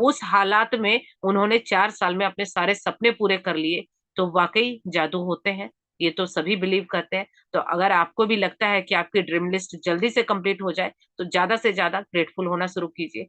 उस हालात में उन्होंने 4 साल में अपने सारे सपने पूरे कर लिए। तो वाकई जादू होते हैं, ये तो सभी बिलीव करते हैं। तो अगर आपको भी लगता है कि आपकी ड्रीम लिस्ट जल्दी से कंप्लीट हो जाए तो ज्यादा से ज्यादा ग्रेटफुल होना शुरू कीजिए।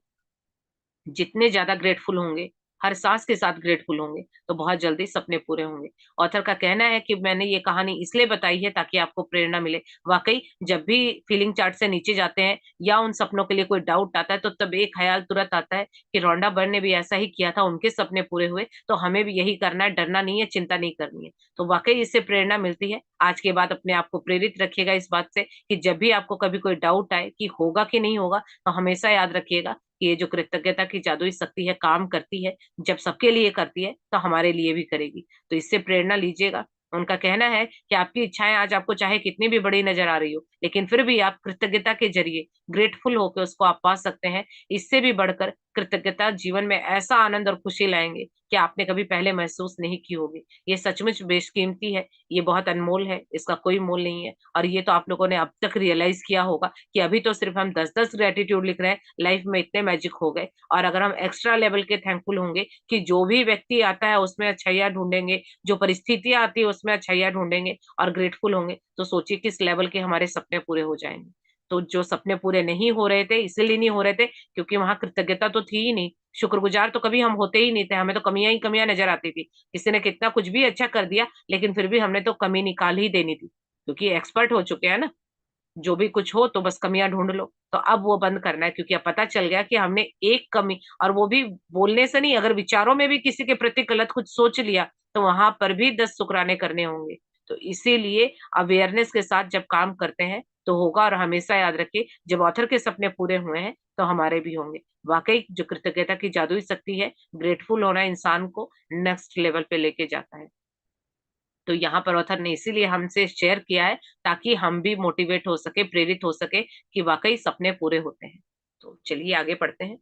जितने ज्यादा ग्रेटफुल होंगे, हर सांस के साथ ग्रेटफुल होंगे, तो बहुत जल्दी सपने पूरे होंगे। ऑथर का कहना है कि मैंने ये कहानी इसलिए बताई है ताकि आपको प्रेरणा मिले। वाकई जब भी फीलिंग चार्ट से नीचे जाते हैं या उन सपनों के लिए कोई डाउट आता है तो तब एक ख्याल तुरंत आता है कि रोंडा बर्न ने भी ऐसा ही किया था, उनके सपने पूरे हुए, तो हमें भी यही करना है, डरना नहीं है, चिंता नहीं करनी है। तो वाकई इससे प्रेरणा मिलती है। आज के बाद अपने आप को प्रेरित रखिएगा इस बात से कि जब भी आपको कभी कोई डाउट आए कि होगा कि नहीं होगा, तो हमेशा याद रखिएगा कि ये जो कृतज्ञता की जादुई शक्ति है काम करती है। जब सबके लिए करती है तो हमारे लिए भी करेगी। तो इससे प्रेरणा लीजिएगा। उनका कहना है कि आपकी इच्छाएं आज आपको चाहे कितनी भी बड़ी नजर आ रही हो, लेकिन फिर भी आप कृतज्ञता के जरिए ग्रेटफुल होकर उसको आप पा सकते हैं। इससे भी बढ़कर कृतज्ञता जीवन में ऐसा आनंद और खुशी लाएंगे कि आपने कभी पहले महसूस नहीं की होगी। ये सचमुच बेशकीमती है, ये बहुत अनमोल है, इसका कोई मोल नहीं है। और ये तो आप लोगों ने अब तक रियलाइज किया होगा कि अभी तो सिर्फ हम 10-10 ग्रेटिट्यूड लिख रहे हैं, लाइफ में इतने मैजिक हो गए। और अगर हम एक्स्ट्रा लेवल के थैंकफुल होंगे कि जो भी व्यक्ति आता है उसमें अच्छाइयाँ ढूंढेंगे, जो परिस्थितियां आती है उसमें अच्छाइयाँ ढूंढेंगे और ग्रेटफुल होंगे, तो सोचिए किस लेवल के हमारे सपने पूरे हो जाएंगे। तो जो सपने पूरे नहीं हो रहे थे इसीलिए नहीं हो रहे थे क्योंकि वहां कृतज्ञता तो थी ही नहीं, शुक्रगुजार तो कभी हम होते ही नहीं थे, हमें तो कमियां ही कमियां नजर आती थी। किसी ने कितना कुछ भी अच्छा कर दिया लेकिन फिर भी हमने तो कमी निकाल ही देनी थी, क्योंकि एक्सपर्ट हो चुके हैं ना। जो भी कुछ हो तो बस कमियां ढूंढ लो। तो अब वो बंद करना है, क्योंकि अब पता चल गया कि हमने एक कमी, और वो भी बोलने से नहीं, अगर विचारों में भी किसी के प्रति गलत कुछ सोच लिया तो वहां पर भी 10 शुक्राने करने होंगे। तो इसीलिए अवेयरनेस के साथ जब काम करते हैं तो होगा। और हमेशा याद रखिए, जब ऑथर के सपने पूरे हुए हैं तो हमारे भी होंगे। वाकई जो कृतज्ञता की जादुई शक्ति है, ग्रेटफुल होना इंसान को नेक्स्ट लेवल पे लेके जाता है। तो यहाँ पर ऑथर ने इसीलिए हमसे शेयर किया है ताकि हम भी मोटिवेट हो सके, प्रेरित हो सके कि वाकई सपने पूरे होते हैं। तो चलिए आगे पढ़ते हैं।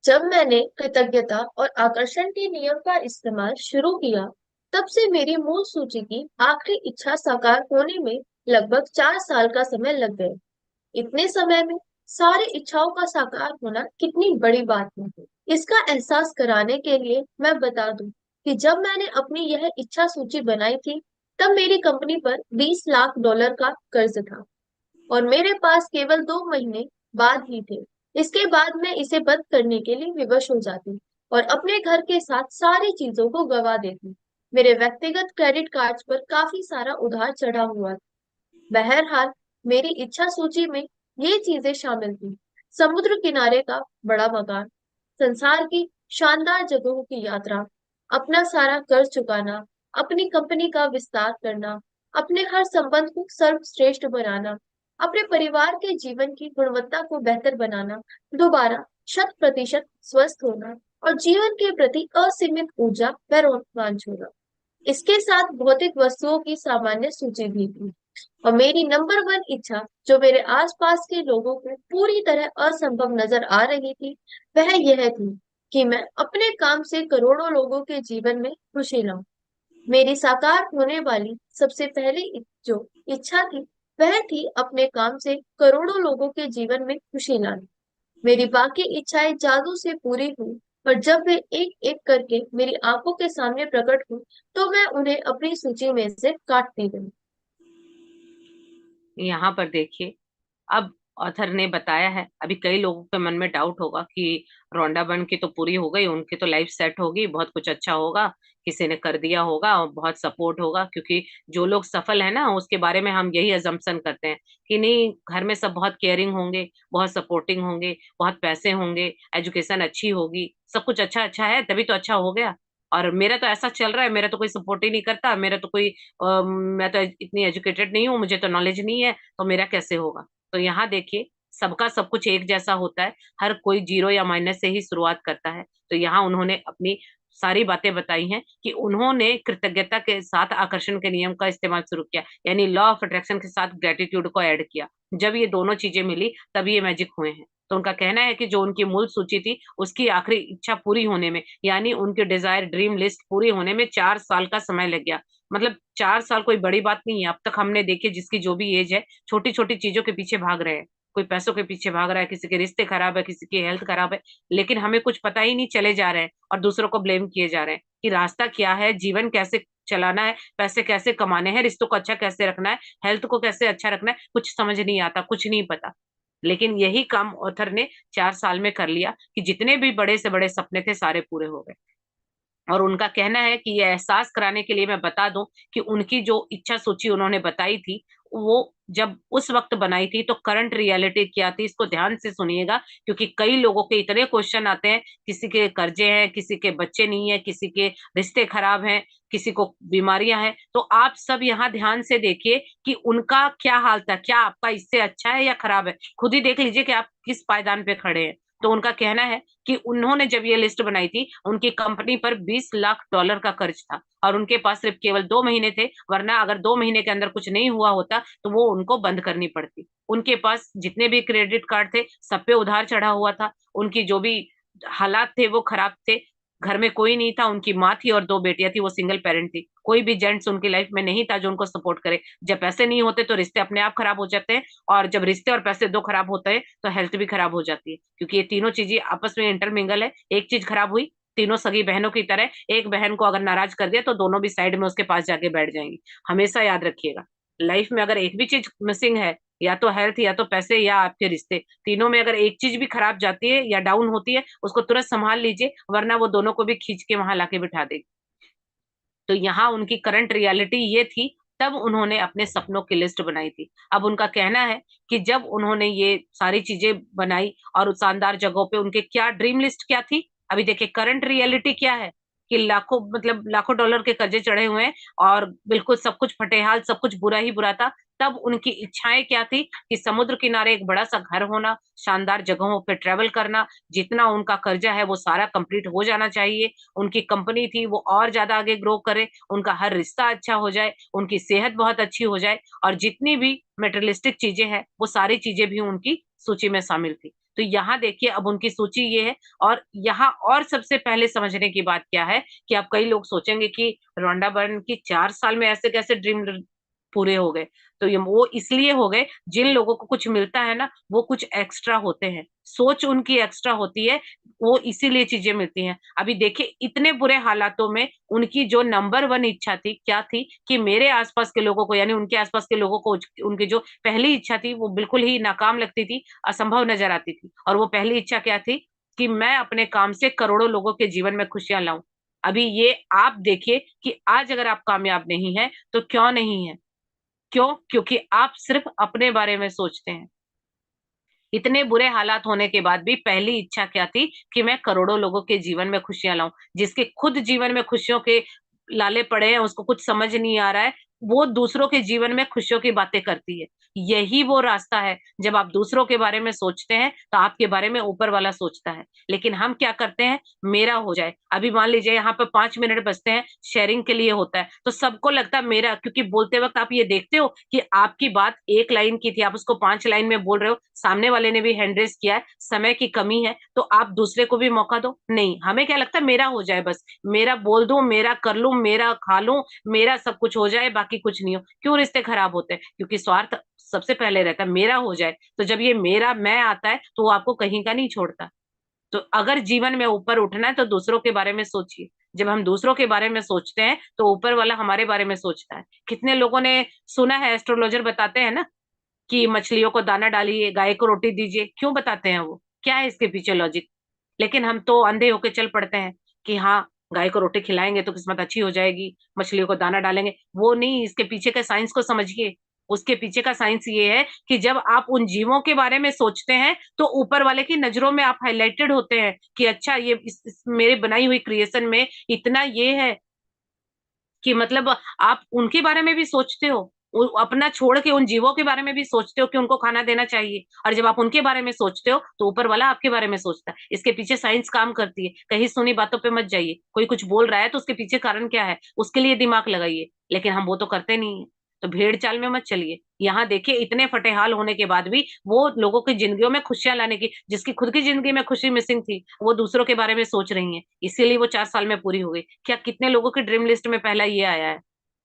जब मैंने कृतज्ञता और आकर्षण के नियम का इस्तेमाल शुरू किया, तब से मेरी मूल सूची की आखिरी इच्छा साकार होने में लगभग 4 साल का समय लग गया। इतने समय में सारी इच्छाओं का साकार होना कितनी बड़ी बात है, इसका एहसास कराने के लिए मैं बता दूं कि जब मैंने अपनी यह इच्छा सूची बनाई थी, तब मेरी कंपनी पर 20 लाख डॉलर का कर्ज था और मेरे पास केवल 2 महीने बाद ही थे। इसके बाद मैं इसे बंद करने के लिए विवश हो जाती और अपने घर के साथ सारी चीजों को गवा देती। मेरे व्यक्तिगत क्रेडिट कार्ड्स पर काफी सारा उधार चढ़ा हुआ था। बहरहाल, मेरी इच्छा सूची में ये चीजें शामिल थी: समुद्र किनारे का बड़ा मकान, संसार की शानदार जगहों की यात्रा, अपना सारा कर्ज चुकाना, अपनी कंपनी का विस्तार करना, अपने हर संबंध को सर्वश्रेष्ठ बनाना, अपने परिवार के जीवन की गुणवत्ता को बेहतर बनाना, दोबारा 100% स्वस्थ होना और जीवन के प्रति असीमित ऊर्जा व रोमांच होना। इसके साथ भौतिक वस्तुओं की सामान्य सूची भी थी। और मेरी नंबर 1 इच्छा, जो मेरे आसपास के लोगों को पूरी तरह असंभव नजर आ रही थी, वह यह थी कि मैं अपने काम से करोड़ों लोगों के जीवन में खुशी लाऊं। मेरी साकार होने वाली सबसे पहली जो इच्छा थी, वह थी अपने काम से करोड़ों लोगों के जीवन में खुशी लाना। मेरी बाकी इच्छाएं जादू से पूरी हुई, और जब वे एक एक करके मेरी आंखों के सामने प्रकट हुई, तो मैं उन्हें अपनी सूची में से काटती गई। यहाँ पर देखिए, अब ऑथर ने बताया है। अभी कई लोगों के मन में डाउट होगा कि रोंडा बर्न की तो पूरी हो गई, उनकी तो लाइफ सेट होगी, बहुत कुछ अच्छा होगा, किसी ने कर दिया होगा और बहुत सपोर्ट होगा। क्योंकि जो लोग सफल है ना, उसके बारे में हम यही अजम्पशन करते हैं कि नहीं, घर में सब बहुत केयरिंग होंगे, बहुत सपोर्टिंग होंगे, बहुत पैसे होंगे, एजुकेशन अच्छी होगी, सब कुछ अच्छा अच्छा है तभी तो अच्छा हो गया। और मेरा तो ऐसा चल रहा है, मेरा तो कोई सपोर्ट ही नहीं करता, मेरा तो कोई मैं तो इतनी एजुकेटेड नहीं हूँ, मुझे तो नॉलेज नहीं है, तो मेरा कैसे होगा। तो यहाँ देखिए, सबका सब कुछ एक जैसा होता है, हर कोई जीरो या माइनस से ही शुरुआत करता है। तो यहाँ उन्होंने अपनी सारी बातें बताई हैं कि उन्होंने कृतज्ञता के साथ आकर्षण के नियम का इस्तेमाल शुरू किया, यानी लॉ ऑफ अट्रैक्शन के साथ ग्रेटिट्यूड को ऐड किया। जब ये दोनों चीजें मिली तब ये मैजिक हुए हैं। तो उनका कहना है कि जो उनकी मूल सूची थी, उसकी आखिरी इच्छा पूरी होने में, यानी उनके डिजायर ड्रीम लिस्ट पूरी होने में 4 साल का समय लग गया। मतलब 4 साल कोई बड़ी बात नहीं है। अब तक हमने देखे, जिसकी जो भी एज है, छोटी छोटी चीजों के पीछे भाग रहे हैं। कोई पैसों के पीछे भाग रहा है, किसी के रिश्ते खराब है, किसी की हेल्थ खराब है, लेकिन हमें कुछ पता ही नहीं, चले जा रहे हैं और दूसरों को ब्लेम किए जा रहे हैं कि रास्ता क्या है, जीवन कैसे चलाना है, पैसे कैसे कमाने हैं, रिश्तों को अच्छा कैसे रखना है, हेल्थ को कैसे अच्छा रखना है, कुछ समझ नहीं आता, कुछ नहीं पता। लेकिन यही काम ऑथर ने 4 साल में कर लिया कि जितने भी बड़े से बड़े सपने थे सारे पूरे हो गए। और उनका कहना है कि ये एहसास कराने के लिए मैं बता दूं कि उनकी जो इच्छा सूची उन्होंने बताई थी, वो जब उस वक्त बनाई थी तो करंट रियलिटी क्या थी, इसको ध्यान से सुनिएगा। क्योंकि कई लोगों के इतने क्वेश्चन आते हैं, किसी के कर्जे हैं, किसी के बच्चे नहीं है, किसी के रिश्ते खराब हैं, किसी को बीमारियां हैं। तो आप सब यहाँ ध्यान से देखिए कि उनका क्या हाल था, क्या आपका इससे अच्छा है या खराब है। खुद ही देख लीजिए कि आप किस पायदान पे खड़े हैं। तो उनका कहना है कि उन्होंने जब ये लिस्ट बनाई थी, उनकी कंपनी पर 20 लाख डॉलर का कर्ज था और उनके पास सिर्फ केवल 2 महीने थे, वरना अगर 2 महीने के अंदर कुछ नहीं हुआ होता तो वो उनको बंद करनी पड़ती। उनके पास जितने भी क्रेडिट कार्ड थे, सब पे उधार चढ़ा हुआ था। उनकी जो भी हालात थे वो खराब थे। घर में कोई नहीं था, उनकी माँ थी और 2 बेटियां थी, वो सिंगल पेरेंट थी। कोई भी जेंट्स उनकी लाइफ में नहीं था जो उनको सपोर्ट करे। जब पैसे नहीं होते तो रिश्ते अपने आप खराब हो जाते हैं, और जब रिश्ते और पैसे दो खराब होते हैं तो हेल्थ भी खराब हो जाती है, क्योंकि ये तीनों चीजें आपस में इंटरमिंगल है। एक चीज खराब हुई, तीनों सगी बहनों की तरह एक बहन को अगर नाराज कर दिया तो दोनों भी साइड में उसके पास जाके बैठ जाएंगी। हमेशा याद रखिएगा, लाइफ में अगर एक भी चीज मिसिंग है, या तो हेल्थ, या तो पैसे, या आपके रिश्ते, तीनों में अगर एक चीज भी खराब जाती है या डाउन होती है, उसको तुरंत संभाल लीजिए, वरना वो दोनों को भी खींच के वहां लाके बिठा देगी। तो यहाँ उनकी करंट रियलिटी ये थी, तब उन्होंने अपने सपनों की लिस्ट बनाई थी। अब उनका कहना है कि जब उन्होंने ये सारी चीजें बनाई और उस शानदार जगहों पे उनके क्या ड्रीम लिस्ट क्या थी, अभी देखिए करंट रियलिटी क्या है कि लाखों मतलब लाखों डॉलर के कर्जे चढ़े हुए हैं और बिल्कुल सब कुछ फटेहाल, सब कुछ बुरा ही बुरा था। तब उनकी इच्छाएं क्या थी कि समुद्र किनारे एक बड़ा सा घर होना, शानदार जगहों पे ट्रेवल करना, जितना उनका कर्जा है वो सारा कंप्लीट हो जाना चाहिए, उनकी कंपनी थी वो और ज्यादा आगे ग्रो करे, उनका हर रिश्ता अच्छा हो जाए, उनकी सेहत बहुत अच्छी हो जाए, और जितनी भी मेटेरियलिस्टिक चीजें हैं वो सारी चीजें भी उनकी सूची में शामिल थी। तो यहाँ देखिए अब उनकी सूची ये है। और यहाँ और सबसे पहले समझने की बात क्या है कि अब कई लोग सोचेंगे कि रोंडा बर्न की 4 साल में ऐसे कैसे ड्रीम पूरे हो गए। तो ये वो इसलिए हो गए, जिन लोगों को कुछ मिलता है ना वो कुछ एक्स्ट्रा होते हैं, सोच उनकी एक्स्ट्रा होती है, वो इसीलिए चीजें मिलती हैं। अभी देखिए इतने बुरे हालातों में उनकी जो नंबर 1 इच्छा थी क्या थी कि मेरे आसपास के लोगों को, यानी उनके आसपास के लोगों को, उनकी जो पहली इच्छा थी वो बिल्कुल ही नाकाम लगती थी, असंभव नजर आती थी। और वो पहली इच्छा क्या थी कि मैं अपने काम से करोड़ों लोगों के जीवन में खुशियां लाऊं। अभी ये आप देखिए कि आज अगर आप कामयाब नहीं है तो क्यों नहीं है? क्यों? क्योंकि आप सिर्फ अपने बारे में सोचते हैं। इतने बुरे हालात होने के बाद भी पहली इच्छा क्या थी कि मैं करोड़ों लोगों के जीवन में खुशियां लाऊं। जिसके खुद जीवन में खुशियों के लाले पड़े हैं, उसको कुछ समझ नहीं आ रहा है, वो दूसरों के जीवन में खुशियों की बातें करती है। यही वो रास्ता है, जब आप दूसरों के बारे में सोचते हैं तो आपके बारे में ऊपर वाला सोचता है। लेकिन हम क्या करते हैं, मेरा हो जाए। अभी मान लीजिए यहाँ पे 5 मिनट बचते हैं, शेयरिंग के लिए होता है, तो सबको लगता है मेरा, क्योंकि बोलते वक्त आप ये देखते हो कि आपकी बात 1 लाइन की थी, आप उसको 5 लाइन में बोल रहे हो, सामने वाले ने भी हैंड रेस किया है, समय की कमी है, तो आप दूसरे को भी मौका दो। नहीं, हमें क्या लगता है मेरा हो जाए, बस मेरा बोल दूं, मेरा कर लूं, मेरा खा लूं, मेरा सब कुछ हो जाए, बाकी कुछ नहीं हो। क्यों रिश्ते खराब होते हैं? क्योंकि स्वार्थ सबसे पहले रहता है, मेरा हो जाए। तो जब ये मेरा मैं आता है तो वो आपको कहीं का नहीं छोड़ता। तो अगर जीवन में ऊपर उठना है तो दूसरों के बारे में सोचिए। जब हम दूसरों के बारे में सोचते हैं तो ऊपर वाला हमारे बारे में सोचता है। कितने लोगों ने सुना है, एस्ट्रोलॉजर बताते हैं ना कि मछलियों को दाना डालिए, गाय को रोटी दीजिए। क्यों बताते हैं? वो क्या है इसके पीछे लॉजिक? लेकिन हम तो अंधे होके चल पड़ते हैं कि हाँ, गाय को रोटी खिलाएंगे तो किस्मत अच्छी हो जाएगी, मछलियों को दाना डालेंगे। वो नहीं, इसके पीछे के साइंस को समझिए। उसके पीछे का साइंस ये है कि जब आप उन जीवों के बारे में सोचते हैं तो ऊपर वाले की नजरों में आप हाईलाइटेड होते हैं कि अच्छा, ये मेरे बनाई हुई क्रिएशन में इतना ये है कि मतलब आप उनके बारे में भी सोचते हो, अपना छोड़ के उन जीवों के बारे में भी सोचते हो कि उनको खाना देना चाहिए। और जब आप उनके बारे में सोचते हो तो ऊपर वाला आपके बारे में सोचता है। इसके पीछे साइंस काम करती है। कहीं सुनी बातों पे मत जाइए। कोई कुछ बोल रहा है तो उसके पीछे कारण क्या है, उसके लिए दिमाग लगाइए। लेकिन हम वो तो करते नहीं है। तो भेड़ चाल में मत चलिए। यहाँ देखिए इतने फटेहाल होने के बाद भी वो लोगों की जिंदगियों में खुशियां लाने की, जिसकी खुद की जिंदगी में खुशी मिसिंग थी, वो दूसरों के बारे में सोच रही है। इसीलिए वो 4 साल में पूरी हो गई। क्या कितने लोगों की ड्रीम लिस्ट में पहला ये आया है?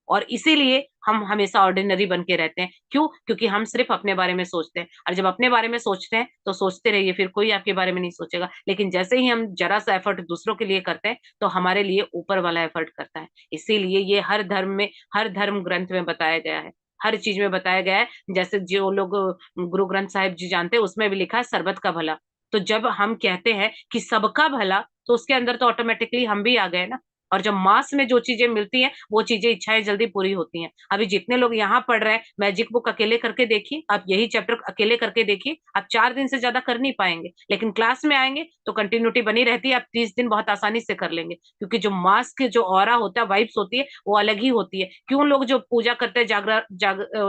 और इसीलिए हम हमेशा ऑर्डिनरी बन के रहते हैं। क्यों? क्योंकि हम सिर्फ अपने बारे में सोचते हैं। और जब अपने बारे में सोचते हैं तो सोचते रहिए, फिर कोई आपके बारे में नहीं सोचेगा। लेकिन जैसे ही हम जरा सा एफर्ट दूसरों के लिए करते हैं तो हमारे लिए ऊपर वाला एफर्ट करता है। इसीलिए ये हर धर्म में, हर धर्म ग्रंथ में बताया गया है, हर चीज में बताया गया है। जैसे जो लोग गुरु ग्रंथ साहिब जी जानते हैं, उसमें भी लिखा है सर्बत का भला। तो जब हम कहते हैं कि सबका भला, तो उसके अंदर तो ऑटोमेटिकली हम भी आ गए ना। और जब मास में जो चीजें मिलती हैं वो चीजें, इच्छाएं जल्दी पूरी होती हैं। अभी जितने लोग यहाँ पढ़ रहे हैं, मैजिक बुक अकेले करके देखिए, आप यही चैप्टर अकेले करके देखिए, आप 4 दिन से ज्यादा कर नहीं पाएंगे। लेकिन क्लास में आएंगे तो कंटिन्यूटी बनी रहती है, आप 30 दिन बहुत आसानी से कर लेंगे। क्योंकि जो मास के जो ऑरा होता है, वाइब्स होती है, वो अलग ही होती है। क्यों लोग जो पूजा करते हैं,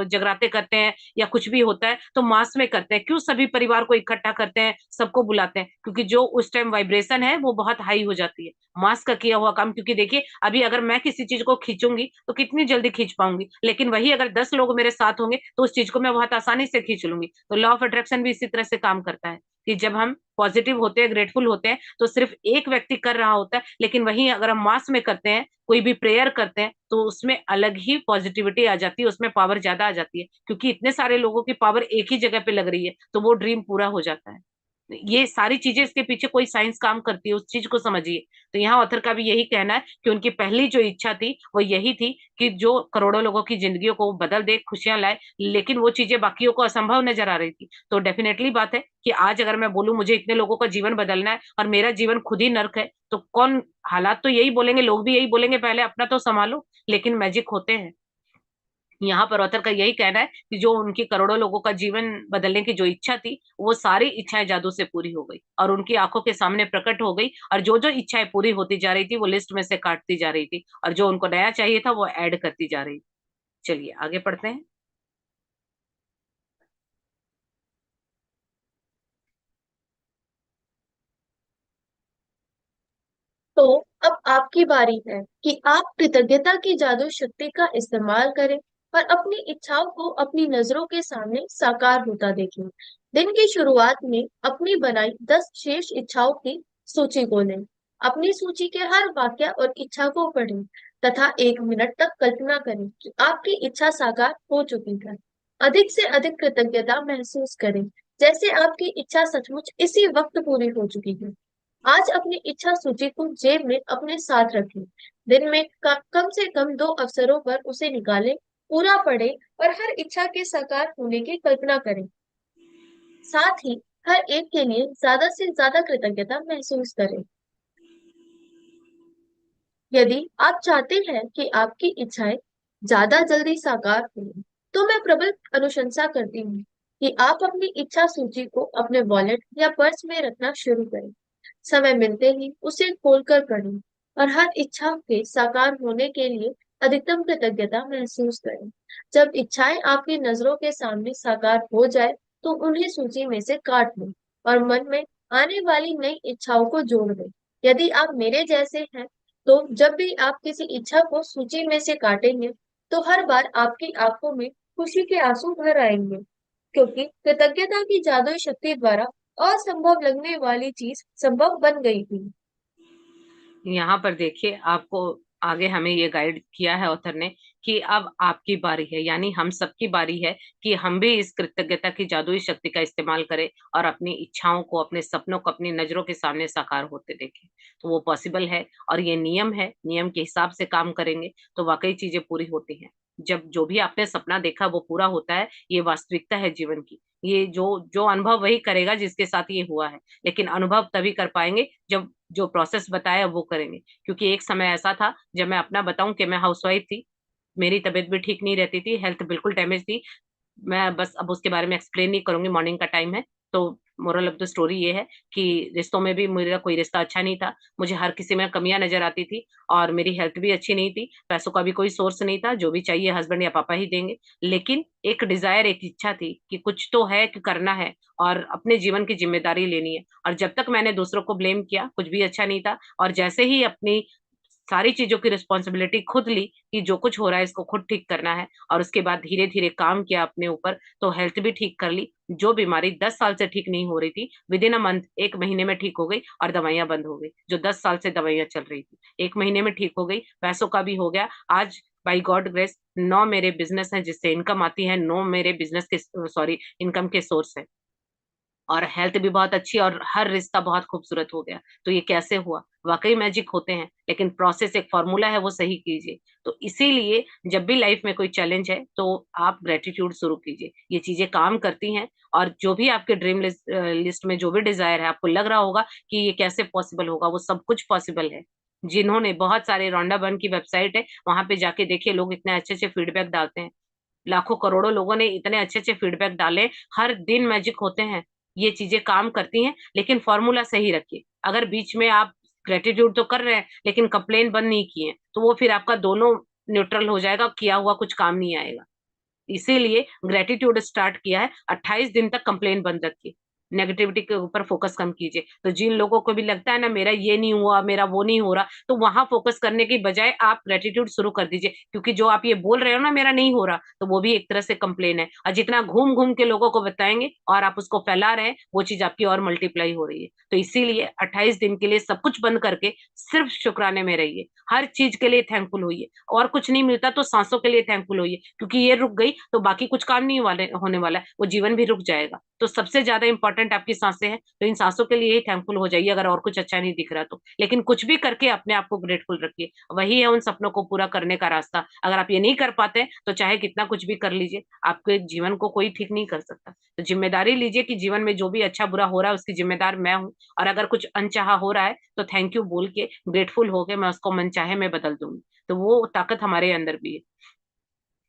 जगराते करते हैं या कुछ भी होता है तो मास में करते हैं? क्यों सभी परिवार को इकट्ठा करते हैं, सबको बुलाते हैं? क्योंकि जो उस टाइम वाइब्रेशन है वो बहुत हाई हो जाती है, मास का किया हुआ काम। क्योंकि देखिए अभी अगर मैं किसी चीज को खींचूंगी तो कितनी जल्दी खींच पाऊंगी, लेकिन वही अगर 10 लोग मेरे साथ होंगे तो उस चीज को मैं बहुत आसानी से खींच लूंगी। तो लॉ ऑफ अट्रैक्शन भी इसी तरह से काम करता है कि जब हम पॉजिटिव होते हैं, ग्रेटफुल होते हैं, तो सिर्फ एक व्यक्ति कर रहा होता है। लेकिन वहीं अगर हम मास में करते हैं, कोई भी प्रेयर करते हैं, तो उसमें अलग ही पॉजिटिविटी आ जाती है, उसमें पावर ज्यादा आ जाती है। क्योंकि इतने सारे लोगों की पावर एक ही जगह पे लग रही है, तो वो ड्रीम पूरा हो जाता है। ये सारी चीजें इसके पीछे कोई साइंस काम करती है, उस चीज को समझिए। तो यहाँ ऑथर का भी यही कहना है कि उनकी पहली जो इच्छा थी वो यही थी कि जो करोड़ों लोगों की जिंदगियों को बदल दे, खुशियां लाए, लेकिन वो चीजें बाकियों को असंभव नजर आ रही थी। तो डेफिनेटली बात है कि आज अगर मैं बोलूं मुझे इतने लोगों का जीवन बदलना है और मेरा जीवन खुद ही नर्क है, तो कौन, हालात तो यही बोलेंगे, लोग भी यही बोलेंगे पहले अपना तो संभालो, लेकिन मैजिक होते हैं। यहाँ पर ऑथर का यही कहना है कि जो उनकी करोड़ों लोगों का जीवन बदलने की जो इच्छा थी, वो सारी इच्छाएं जादू से पूरी हो गई और उनकी आंखों के सामने प्रकट हो गई, और जो जो इच्छाएं पूरी होती जा रही थी वो लिस्ट में से काटती जा रही थी, और जो उनको नया चाहिए था वो ऐड करती जा रही थी। चलिए आगे पढ़ते हैं। तो अब आपकी बारी है कि आप कृतज्ञता की जादू शक्ति का इस्तेमाल करें और अपनी इच्छाओं को अपनी नजरों के सामने साकार होता देखें। दिन की शुरुआत में अपनी बनाई 10 शेष इच्छाओं की सूची को लें। अपनी सूची के हर वाक्य और इच्छा को पढ़ें तथा 1 मिनट तक कल्पना करें कि आपकी इच्छा साकार हो चुकी है। अधिक से अधिक कृतज्ञता महसूस करें, जैसे आपकी इच्छा सचमुच इसी वक्त पूरी हो चुकी है। आज अपनी इच्छा सूची को जेब में अपने साथ रखें। दिन में कम से कम 2 अवसरों पर उसे निकालें, पूरा पढ़ें और हर इच्छा के साकार होने की कल्पना करें। साथ ही हर एक के लिए ज्यादा से ज्यादा कृतज्ञता महसूस करें। यदि आप चाहते हैं कि आपकी इच्छाएं ज्यादा जल्दी साकार हो, तो मैं प्रबल अनुशंसा करती हूँ कि आप अपनी इच्छा सूची को अपने वॉलेट या पर्स में रखना शुरू करें। समय मिलते ही उसे खोलकर पढ़ें और हर इच्छा के साकार होने के लिए अधिकतम कृतज्ञता महसूस करें। जब इच्छाएं आपकी नजरों के सामने साकार हो जाए, तो उन्हें सूची में से काट लें और मन में आने वाली नई इच्छाओं को जोड़ दें। यदि आप मेरे जैसे हैं, तो जब भी आप किसी इच्छा को सूची में से काटेंगे, तो हर बार आपकी आंखों में खुशी के आंसू भर आएंगे, क्योंकि कृतज्ञता की जादुई शक्ति द्वारा असंभव लगने वाली चीज संभव बन गई थी। यहाँ पर देखिए, आपको आगे हमें ये गाइड किया है ऑथर ने कि अब आपकी बारी है, यानी हम सबकी बारी है कि हम भी इस कृतज्ञता की जादुई शक्ति का इस्तेमाल करें और अपनी इच्छाओं को, अपने सपनों को अपनी नजरों के सामने साकार होते देखें। तो वो पॉसिबल है, और ये नियम है, नियम के हिसाब से काम करेंगे तो वाकई चीजें पूरी होती हैं। जब जो भी आपने सपना देखा वो पूरा होता है, ये वास्तविकता है जीवन की। ये जो जो अनुभव वही करेगा जिसके साथ ये हुआ है, लेकिन अनुभव तभी कर पाएंगे जब जो प्रोसेस बताया वो करेंगे। क्योंकि एक समय ऐसा था, जब मैं अपना बताऊं कि मैं हाउसवाइफ थी, मेरी तबीयत भी ठीक नहीं रहती थी, हेल्थ बिल्कुल डैमेज थी। मैं बस अब उसके बारे में एक्सप्लेन नहीं करूंगी, मॉर्निंग का टाइम है। तो मोरल ऑफ द स्टोरी ये है कि रिश्तों में भी मेरा कोई रिश्ता अच्छा नहीं था, मुझे हर किसी में कमियां नजर आती थी, और मेरी हेल्थ भी अच्छी नहीं थी, पैसों का भी कोई सोर्स नहीं था, जो भी चाहिए हस्बैंड या पापा ही देंगे। लेकिन एक डिजायर, एक इच्छा थी कि कुछ तो है कि करना है और अपने जीवन की जिम्मेदारी लेनी है। और जब तक मैंने दूसरों को ब्लेम किया, कुछ भी अच्छा नहीं था। और जैसे ही अपनी सारी चीजों की रिस्पॉन्सिबिलिटी खुद ली कि जो कुछ हो रहा है इसको खुद ठीक करना है, और उसके बाद धीरे धीरे काम किया अपने ऊपर, तो हेल्थ भी ठीक कर ली। जो बीमारी 10 साल से ठीक नहीं हो रही थी, विद इन अ मंथ, 1 महीने में ठीक हो गई, और दवाइयां बंद हो गई। जो 10 साल से दवाइयां चल रही थी, 1 महीने में ठीक हो गई, पैसों का भी हो गया। आज बाई गॉड ग्रेस 9 मेरे बिजनेस हैं जिससे इनकम आती है, 9 मेरे बिजनेस के, सॉरी, इनकम के सोर्स है, और हेल्थ भी बहुत अच्छी, और हर रिश्ता बहुत खूबसूरत हो गया। तो ये कैसे हुआ? वाकई मैजिक होते हैं, लेकिन प्रोसेस, एक फॉर्मूला है, वो सही कीजिए। तो इसीलिए जब भी लाइफ में कोई चैलेंज है तो आप ग्रेटिट्यूड शुरू कीजिए, ये चीजें काम करती हैं। और जो भी आपके ड्रीम लिस्ट में जो भी डिजायर है, आपको लग रहा होगा कि ये कैसे पॉसिबल होगा, वो सब कुछ पॉसिबल है। जिन्होंने, बहुत सारे, रोंडा बर्न की वेबसाइट है, वहां पे जाके देखिए, लोग इतने अच्छे अच्छे फीडबैक डालते हैं। लाखों करोड़ों लोगों ने इतने अच्छे अच्छे फीडबैक डाले, हर दिन मैजिक होते हैं। ये चीजें काम करती हैं, लेकिन फॉर्मूला सही रखिए। अगर बीच में आप ग्रेटिट्यूड तो कर रहे हैं लेकिन कंप्लेन बंद नहीं किए, तो वो फिर आपका दोनों न्यूट्रल हो जाएगा, किया हुआ कुछ काम नहीं आएगा। इसीलिए ग्रेटिट्यूड स्टार्ट किया है, 28 दिन तक कंप्लेन बंद रखिए, नेगेटिविटी के ऊपर फोकस कम कीजिए। तो जिन लोगों को भी लगता है ना मेरा ये नहीं हुआ, मेरा वो नहीं हो रहा, तो वहां फोकस करने की बजाय आप ग्रेटिट्यूड शुरू कर दीजिए। क्योंकि जो आप ये बोल रहे हो ना मेरा नहीं हो रहा, तो वो भी एक तरह से कंप्लेन है, और जितना घूम घूम के लोगों को बताएंगे और आप उसको फैला रहे हैं, वो चीज आपकी और मल्टीप्लाई हो रही है। तो इसीलिए 28 दिन के लिए सब कुछ बंद करके सिर्फ शुक्राने में रहिए, हर चीज के लिए थैंकफुल होइए। और कुछ नहीं मिलता तो सांसों के लिए थैंकफुल होइए, क्योंकि ये रुक गई तो बाकी कुछ काम नहीं होने वाला है, वो जीवन भी रुक जाएगा। तो सबसे ज्यादा इंपॉर्टेंट इंपॉर्टेंट आपकी सांसें हैं, तो इन सांसों के लिए ही थैंकफुल हो जाइए अगर और कुछ अच्छा नहीं दिख रहा तो। लेकिन कुछ भी करके अपने आप को ग्रेटफुल रखिए, वही है उन सपनों को पूरा करने का रास्ता। अगर आप ये नहीं कर पाते हैं तो चाहे कितना कुछ भी कर लीजिए, आपके जीवन को कोई ठीक नहीं कर सकता। तो जिम्मेदारी लीजिए कि जीवन में जो भी अच्छा बुरा हो रहा है उसकी जिम्मेदार मैं हूँ, और अगर कुछ अनचाहा हो रहा है तो थैंक यू बोल के, ग्रेटफुल होके मैं उसको मनचाहे में बदल दूंगी। तो वो ताकत हमारे अंदर भी है।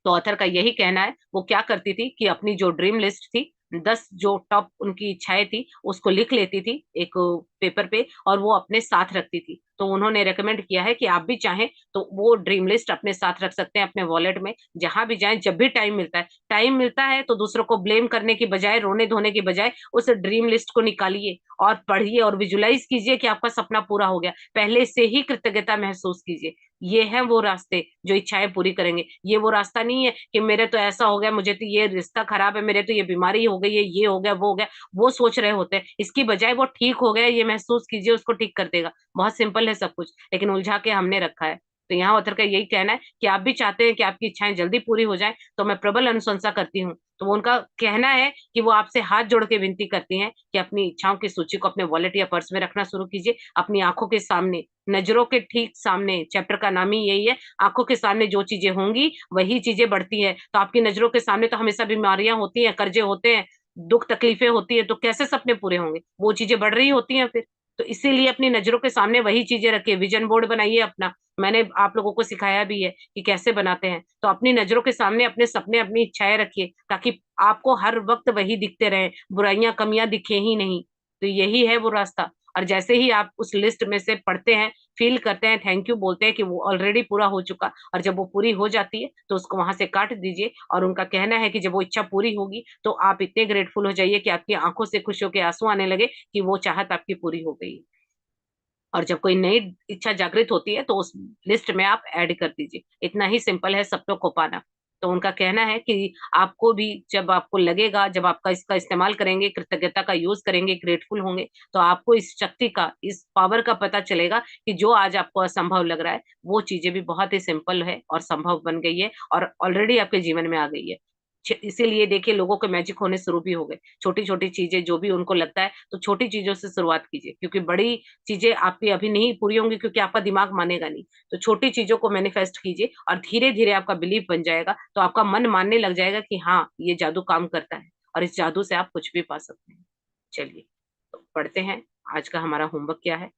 तो ऑथर का यही कहना है, वो क्या करती थी कि अपनी जो ड्रीम लिस्ट थी, 10 जो टॉप उनकी इच्छाएं थी उसको लिख लेती थी एक पेपर पे, और वो अपने साथ रखती थी। तो उन्होंने रेकमेंड किया है कि आप भी चाहें तो वो ड्रीम लिस्ट अपने साथ रख सकते हैं, अपने वॉलेट में, जहां भी जाएं, जब भी टाइम मिलता है तो दूसरों को ब्लेम करने की बजाय, रोने धोने की बजाय, उस ड्रीम लिस्ट को निकालिए और पढ़िए और विजुलाइज कीजिए कि आपका सपना पूरा हो गया। पहले से ही कृतज्ञता महसूस कीजिए। ये है वो रास्ते जो इच्छाएं पूरी करेंगे। ये वो रास्ता नहीं है कि मेरे तो ऐसा हो गया, मुझे तो ये रिश्ता खराब है, मेरे तो ये बीमारी हो गई है, ये हो गया, वो हो गया, वो सोच रहे होते हैं। इसकी बजाय वो ठीक हो गया ये महसूस कीजिए, उसको ठीक कर देगा। बहुत सिंपल है सब कुछ, लेकिन उलझा के हमने रखा है। तो यहाँ ऑथर का यही कहना है कि आप भी चाहते हैं कि आपकी इच्छाएं जल्दी पूरी हो जाए, तो मैं प्रबल अनुशंसा करती हूँ। तो वो उनका कहना है कि वो आपसे हाथ जोड़ के विनती करती हैं कि अपनी इच्छाओं की सूची को अपने वॉलेट या पर्स में रखना शुरू कीजिए, अपनी आंखों के सामने, नजरों के ठीक सामने। चैप्टर का नाम ही यही है, आंखों के सामने जो चीजें होंगी वही चीजें बढ़ती है। तो आपकी नजरों के सामने तो हमेशा बीमारियां होती हैं, कर्जे होते हैं, दुख तकलीफें होती है, तो कैसे सपने पूरे होंगे? वो चीजें बढ़ रही होती हैं फिर। तो इसीलिए अपनी नजरों के सामने वही चीजें रखिए। विजन बोर्ड बनाइए अपना, मैंने आप लोगों को सिखाया भी है कि कैसे बनाते हैं। तो अपनी नजरों के सामने अपने सपने, अपनी इच्छाएं रखिए, ताकि आपको हर वक्त वही दिखते रहे, बुराइयां कमियां दिखे ही नहीं। तो यही है वो रास्ता। और जैसे ही आप उस लिस्ट में से पढ़ते हैं, फील करते हैं, थैंक यू बोलते हैं कि वो ऑलरेडी पूरा हो चुका, और जब वो पूरी हो जाती है तो उसको वहां से काट दीजिए। और उनका कहना है कि जब वो इच्छा पूरी होगी तो आप इतने ग्रेटफुल हो जाइए कि आपकी आंखों से खुशियों के आंसू आने लगे कि वो चाहत आपकी पूरी हो गई। और जब कोई नई इच्छा जागृत होती है तो उस लिस्ट में आप ऐड कर दीजिए। इतना ही सिंपल है सपनों को पाना। तो उनका कहना है कि आपको भी जब आपको लगेगा, जब आपका इसका इस्तेमाल करेंगे, कृतज्ञता का यूज करेंगे, ग्रेटफुल होंगे, तो आपको इस शक्ति का, इस पावर का पता चलेगा कि जो आज आपको असंभव लग रहा है वो चीजें भी बहुत ही सिंपल है और संभव बन गई है और ऑलरेडी आपके जीवन में आ गई है। इसीलिए देखिए लोगों के मैजिक होने शुरू भी हो गए। छोटी छोटी चीजें जो भी उनको लगता है, तो छोटी चीजों से शुरुआत कीजिए, क्योंकि बड़ी चीजें आपकी अभी नहीं पूरी होंगी, क्योंकि आपका दिमाग मानेगा नहीं। तो छोटी चीजों को मैनिफेस्ट कीजिए और धीरे धीरे आपका बिलीफ बन जाएगा। तो आपका मन मानने लग जाएगा कि हाँ, ये जादू काम करता है, और इस जादू से आप कुछ भी पा सकते हैं। चलिए तो पढ़ते हैं आज का हमारा होमवर्क क्या है।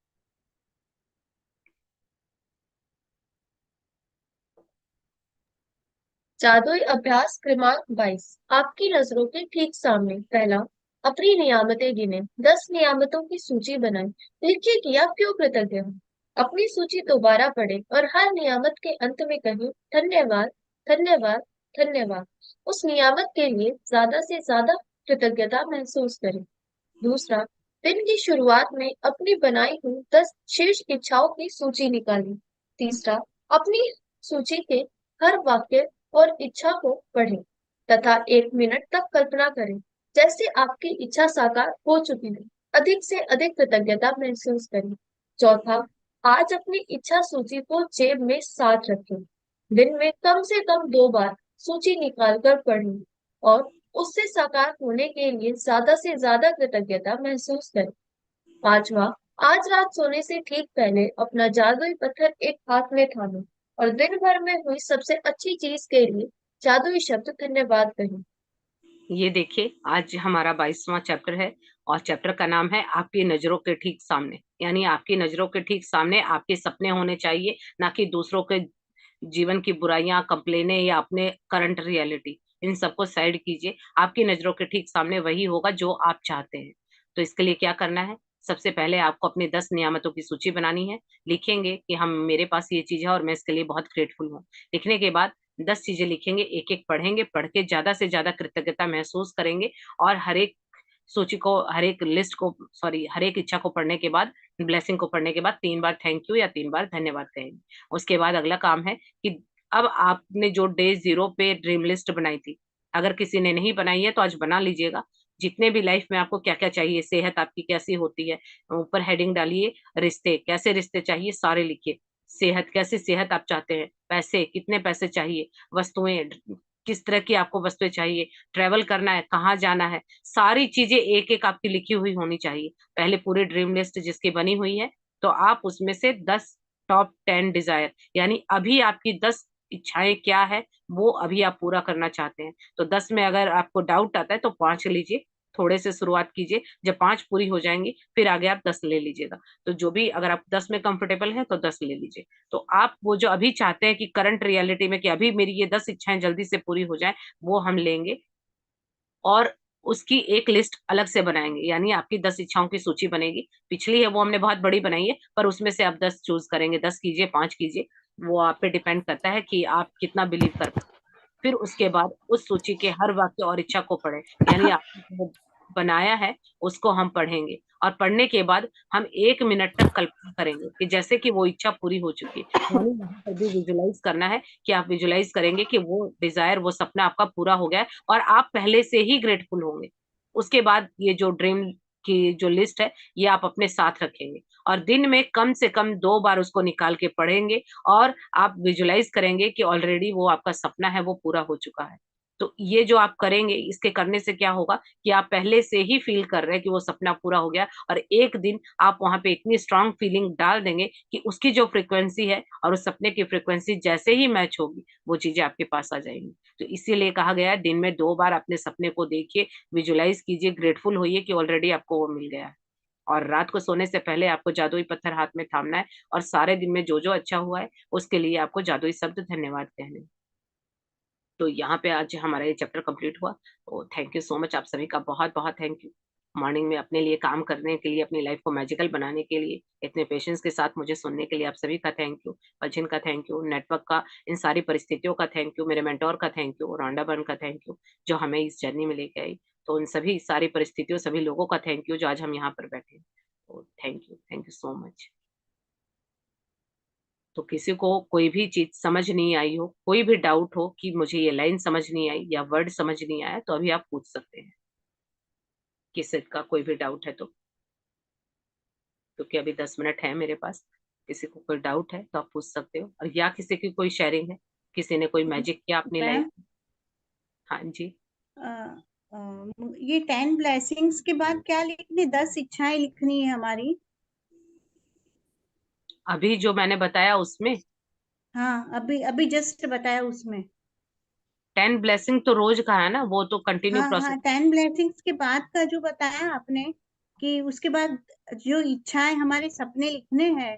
जादुई अभ्यास क्रमांक 22। आपकी नजरों के ठीक सामने। पहला, अपनी नियामतें गिने। 10 नियामतों की सूची बनाएं। लिखिए कि आप क्यों कृतज्ञ हैं। अपनी सूची दोबारा पढ़ें और हर नियामत के अंत में कहें धन्यवाद, धन्यवाद, धन्यवाद। उस नियामत के लिए ज्यादा से ज्यादा कृतज्ञता महसूस करें। दूसरा, दिन की शुरुआत में अपनी बनाई हुई 10 शेष इच्छाओं की सूची निकालें। तीसरा, अपनी सूची के हर वाक्य और इच्छा को पढ़ें तथा 1 मिनट तक कल्पना करें जैसे आपकी इच्छा साकार हो चुकी है। अधिक से अधिक कृतज्ञता महसूस करें। चौथा, आज अपनी इच्छा सूची को जेब में साथ रखें। दिन में कम से कम 2 बार सूची निकालकर पढ़ें और उससे साकार होने के लिए ज्यादा से ज्यादा कृतज्ञता महसूस करें। पांचवा, आज रात सोने से ठीक पहले अपना जादुई पत्थर एक हाथ में थामे और दिन भर में हुई सबसे अच्छी चीज के लिए जादुई शब्द धन्यवाद कहें। ये देखिए आज हमारा 22वां चैप्टर है, और चैप्टर का नाम है आपकी नजरों के ठीक सामने। यानी आपकी नजरों के ठीक सामने आपके सपने होने चाहिए, ना कि दूसरों के जीवन की बुराइयां, कंप्लेने या अपने करंट रियलिटी। इन सबको साइड कीजिए। आपकी नजरों के ठीक सामने वही होगा जो आप चाहते हैं। तो इसके लिए क्या करना है? सबसे पहले आपको अपनी 10 नियामतों की सूची बनानी है। लिखेंगे कि हम, मेरे पास ये चीज है और मैं इसके लिए बहुत ग्रेटफुल हूँ। लिखने के बाद 10 चीजें लिखेंगे, एक एक पढ़ेंगे, पढ़ के ज्यादा से ज्यादा कृतज्ञता महसूस करेंगे। और हर एक सूची को, हर एक लिस्ट को, सॉरी, हर एक इच्छा को पढ़ने के बाद, ब्लेसिंग को पढ़ने के बाद 3 बार थैंक यू या 3 बार धन्यवाद कहेंगे। उसके बाद अगला काम है कि अब आपने जो डे 0 पे ड्रीम लिस्ट बनाई थी, अगर किसी ने नहीं बनाई है तो आज बना लीजिएगा। जितने भी लाइफ में आपको क्या क्या चाहिए, सेहत आपकी कैसी होती है, ऊपर हेडिंग डालिए, रिश्ते, कैसे रिश्ते चाहिए सारे लिखिए। सेहत, कैसी सेहत आप चाहते हैं, पैसे, कितने पैसे चाहिए, वस्तुएं, किस तरह की आपको वस्तुएं चाहिए, ट्रेवल करना है, कहाँ जाना है, सारी चीजें एक एक आपकी लिखी हुई होनी चाहिए। पहले पूरी ड्रीम लिस्ट जिसकी बनी हुई है, तो आप उसमें से 10 टॉप 10 डिजायर, यानी अभी आपकी 10 इच्छाएं क्या है, वो अभी आप पूरा करना चाहते हैं। तो 10 में अगर आपको डाउट आता है तो 5 लीजिए, थोड़े से शुरुआत कीजिए, जब 5 पूरी हो जाएंगी फिर आगे आप 10 ले लीजिएगा। तो जो भी, अगर आप 10 में कंफर्टेबल हैं तो 10 ले लीजिए। तो आप वो जो अभी चाहते हैं कि करंट रियलिटी में कि अभी मेरी ये 10 इच्छाएं जल्दी से पूरी हो जाए, वो हम लेंगे और उसकी एक लिस्ट अलग से बनाएंगे, यानी आपकी 10 इच्छाओं की सूची बनेगी। पिछली है वो हमने बहुत बड़ी बनाई है, पर उसमें से आप 10 चूज करेंगे, 10 कीजिए, 5 कीजिए, वो आप पे डिपेंड करता है कि आप कितना बिलीव कर पाए। फिर उसके बाद उस सूची के हर वाक्य और इच्छा को पढ़ें, यानी आपने जो बनाया है उसको हम पढ़ेंगे, और पढ़ने के बाद हम 1 मिनट तक कल्पना करेंगे कि जैसे कि वो इच्छा पूरी हो चुकी है। यानी यहाँ पर भी विजुलाइज करना है कि आप विजुलाइज करेंगे कि वो डिजायर, वो सपना आपका पूरा हो गया है और आप पहले से ही ग्रेटफुल होंगे। उसके बाद ये जो ड्रीम की जो लिस्ट है, ये आप अपने साथ रखेंगे और दिन में कम से कम 2 बार उसको निकाल के पढ़ेंगे, और आप विजुलाइज करेंगे कि ऑलरेडी वो आपका सपना है वो पूरा हो चुका है। तो ये जो आप करेंगे, इसके करने से क्या होगा कि आप पहले से ही फील कर रहे हैं कि वो सपना पूरा हो गया, और एक दिन आप वहां पे इतनी स्ट्रांग फीलिंग डाल देंगे कि उसकी जो फ्रीक्वेंसी है और उस सपने की फ्रीक्वेंसी जैसे ही मैच होगी, वो चीजें आपके पास आ जाएंगी। तो इसीलिए कहा गया है दिन में 2 बार अपने सपने को देखिए, विजुलाइज कीजिए, ग्रेटफुल होइए कि ऑलरेडी आपको वो मिल गया है। और रात को सोने से पहले आपको जादुई पत्थर हाथ में थामना है, और सारे दिन में जो जो अच्छा हुआ है उसके लिए आपको जादुई शब्द धन्यवाद कहने हैं। तो यहाँ पे आज हमारा ये चैप्टर कंप्लीट हुआ। तो थैंक यू सो मच, आप सभी का बहुत बहुत थैंक यू। मॉर्निंग में अपने लिए काम करने के लिए, अपनी लाइफ को मैजिकल बनाने के लिए, इतने पेशेंस के साथ मुझे सुनने के लिए आप सभी का थैंक यू। पलचिन का थैंक यू, नेटवर्क का, इन सारी परिस्थितियों का थैंक यू, मेरे मेंटोर का थैंक यू, रोंडा बर्न का थैंक यू जो हमें इस जर्नी में लेके आई। तो उन सभी सारी परिस्थितियों, सभी लोगों का थैंक यू जो आज हम यहाँ पर बैठे हैं। तो थैंक यू सो मच। तो किसी को कोई भी चीज समझ नहीं आई हो, कोई भी डाउट हो कि मुझे ये लाइन समझ नहीं आई या वर्ड समझ नहीं आया, तो अभी आप पूछ सकते हैं, किसी का कोई भी डाउट है तो। क्योंकि अभी 10 मिनट है मेरे पास, किसी को कोई डाउट है तो आप पूछ सकते हो, और या किसी की कोई शेयरिंग है, किसी ने कोई मैजिक किया अपनी मैम, लाइफ। हाँ जी। ये 10 ब्लेसिंग्स के बाद क्या लिखनी, 10 इच्छाएं लिखनी है हमारी? अभी जो मैंने बताया उसमें हाँ, अभी अभी जस्ट बताया उसमें। 10 ब्लेसिंग तो रोज का है ना, वो तो कंटिन्यू हाँ प्रोसेस। हाँ, 10 ब्लेसिंग्स के बाद का जो बताया आपने कि उसके बाद जो इच्छाएं हमारे सपने लिखने हैं,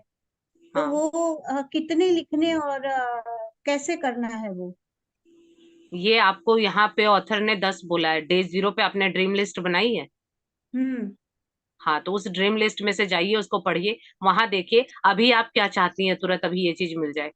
तो हाँ, वो कितने लिखने और कैसे करना है वो? ये आपको यहाँ पे ऑथर ने 10 बोला है। डे 0 पे आपने ड्रीम लिस्ट बनाई है। हम्म। हाँ, तो उस ड्रीम लिस्ट में से जाइए, उसको पढ़िए, वहां देखिए अभी आप क्या चाहती हैं, तुरंत अभी ये चीज मिल जाए।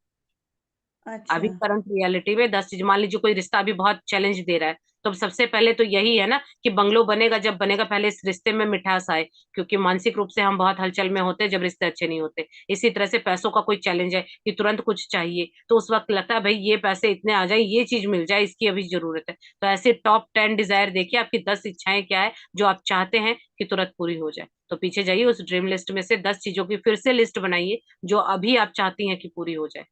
अच्छा। अभी करंट रियलिटी में 10 चीज, मान लीजिए कोई रिश्ता अभी बहुत चैलेंज दे रहा है, तो सबसे पहले तो यही है ना कि बंगलो बनेगा, जब बनेगा पहले इस रिश्ते में मिठास आए, क्योंकि मानसिक रूप से हम बहुत हलचल में होते हैं जब रिश्ते अच्छे नहीं होते। इसी तरह से पैसों का कोई चैलेंज है कि तुरंत कुछ चाहिए, तो उस वक्त लगता है भाई ये पैसे इतने आ जाए, ये चीज मिल जाए, इसकी अभी जरूरत है। तो ऐसे टॉप 10 डिजायर देखिए, आपकी 10 इच्छाएं क्या है जो आप चाहते हैं कि तुरंत पूरी हो जाए। तो पीछे जाइए, उस ड्रीम लिस्ट में से 10 चीजों की फिर से लिस्ट बनाइए जो अभी आप चाहती हैं कि पूरी हो जाए,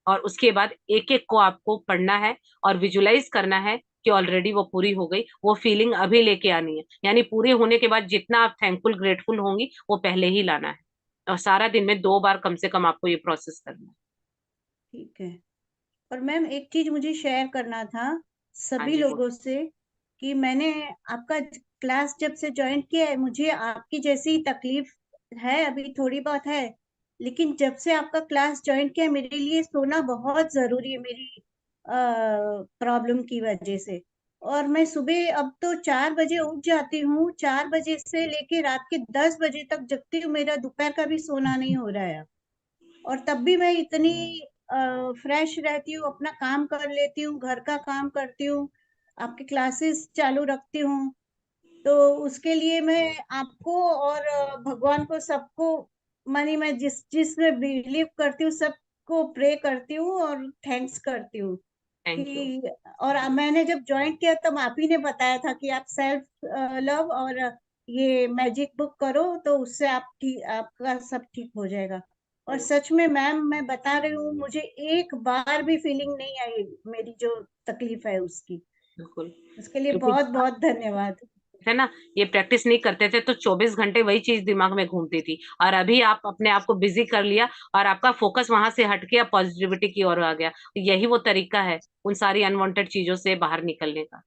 और उसके बाद एक एक को आपको पढ़ना है और विजुलाइज करना है कि ऑलरेडी वो पूरी हो गई। वो फीलिंग अभी लेके आनी है, यानी पूरे होने के बाद जितना आप थैंकफुल ग्रेटफुल होंगी वो पहले ही लाना है, और सारा दिन में 2 बार कम से कम आपको ये प्रोसेस करना है। ठीक है। और मैम, एक चीज मुझे शेयर करना था हाँ सभी जी, बोल। लोगों से कि मैंने आपका क्लास जब से ज्वाइन किया है, मुझे आपकी जैसी तकलीफ है, अभी थोड़ी बहुत है, लेकिन जब से आपका क्लास ज्वाइन किया है, मेरे लिए सोना बहुत जरूरी है, मेरी प्रॉब्लम की वजह से। और मैं सुबह अब तो 4 बजे उठ जाती हूँ, 4 बजे से लेके रात के 10 बजे तक जगती हूँ, मेरा दोपहर का भी सोना नहीं हो रहा है। और तब भी मैं इतनी फ्रेश रहती हूँ, अपना काम कर लेती हूँ, घर का काम करती हूँ, आपकी क्लासेस चालू रखती हूँ। तो उसके लिए मैं आपको और भगवान को, सबको, मानी मैं जिस जिस में बिलीव करती हूँ सबको प्रे करती हूँ और थैंक्स करती हूँ थैंक यू। कि। और मैंने जब ज्वाइन किया तब आप ही ने बताया था कि आप सेल्फ लव और ये मैजिक बुक करो, तो उससे आप ठीक, आपका सब ठीक हो जाएगा। और सच में मैम मैं बता रही हूँ, मुझे एक बार भी फीलिंग नहीं आई मेरी जो तकलीफ है उसकी। बिल्कुल, उसके लिए क्योंकि बहुत बहुत धन्यवाद। है ना, ये प्रैक्टिस नहीं करते थे तो 24 घंटे वही चीज दिमाग में घूमती थी, और अभी आप अपने आप को बिजी कर लिया और आपका फोकस वहां से हट गया, पॉजिटिविटी की ओर आ गया। यही वो तरीका है उन सारी अनवांटेड चीजों से बाहर निकलने का।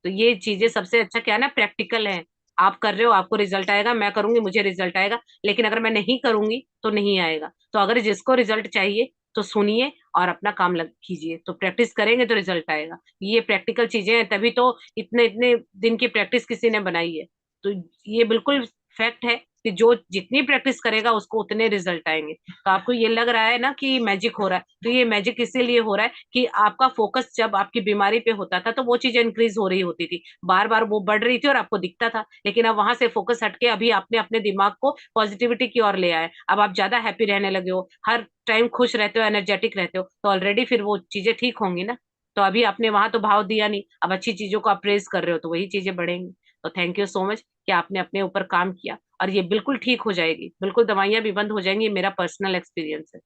तो ये चीजें सबसे अच्छा क्या है ना, प्रैक्टिकल है। आप कर रहे हो, आपको रिजल्ट आएगा, मैं करूंगी मुझे रिजल्ट आएगा, लेकिन अगर मैं नहीं करूंगी तो नहीं आएगा। तो अगर जिसको रिजल्ट चाहिए तो सुनिए और अपना काम लग कीजिए, तो प्रैक्टिस करेंगे तो रिजल्ट आएगा। ये प्रैक्टिकल चीजें हैं, तभी तो इतने इतने दिन की प्रैक्टिस किसी ने बनाई है। तो ये बिल्कुल फैक्ट है कि जो जितनी प्रैक्टिस करेगा उसको उतने रिजल्ट आएंगे। तो आपको ये लग रहा है ना कि मैजिक हो रहा है, तो ये मैजिक इसीलिए हो रहा है कि आपका फोकस जब आपकी बीमारी पे होता था तो वो चीजें इंक्रीज हो रही होती थी, बार बार वो बढ़ रही थी और आपको दिखता था, लेकिन अब वहां से फोकस हटके अभी आपने अपने दिमाग को पॉजिटिविटी की ओर ले आए। अब आप ज्यादा हैप्पी रहने लगे हो, हर टाइम खुश रहते हो, एनर्जेटिक रहते हो, तो ऑलरेडी फिर वो चीजें ठीक होंगी ना। तो अभी आपने वहां तो भाव दिया नहीं, अब अच्छी चीजों को आप प्रेज कर रहे हो तो वही चीजें बढ़ेंगी। तो थैंक यू सो मच कि आपने अपने ऊपर काम किया, और ये बिल्कुल ठीक हो जाएगी, बिल्कुल दवाइयां भी बंद हो जाएंगी, ये मेरा पर्सनल एक्सपीरियंस है।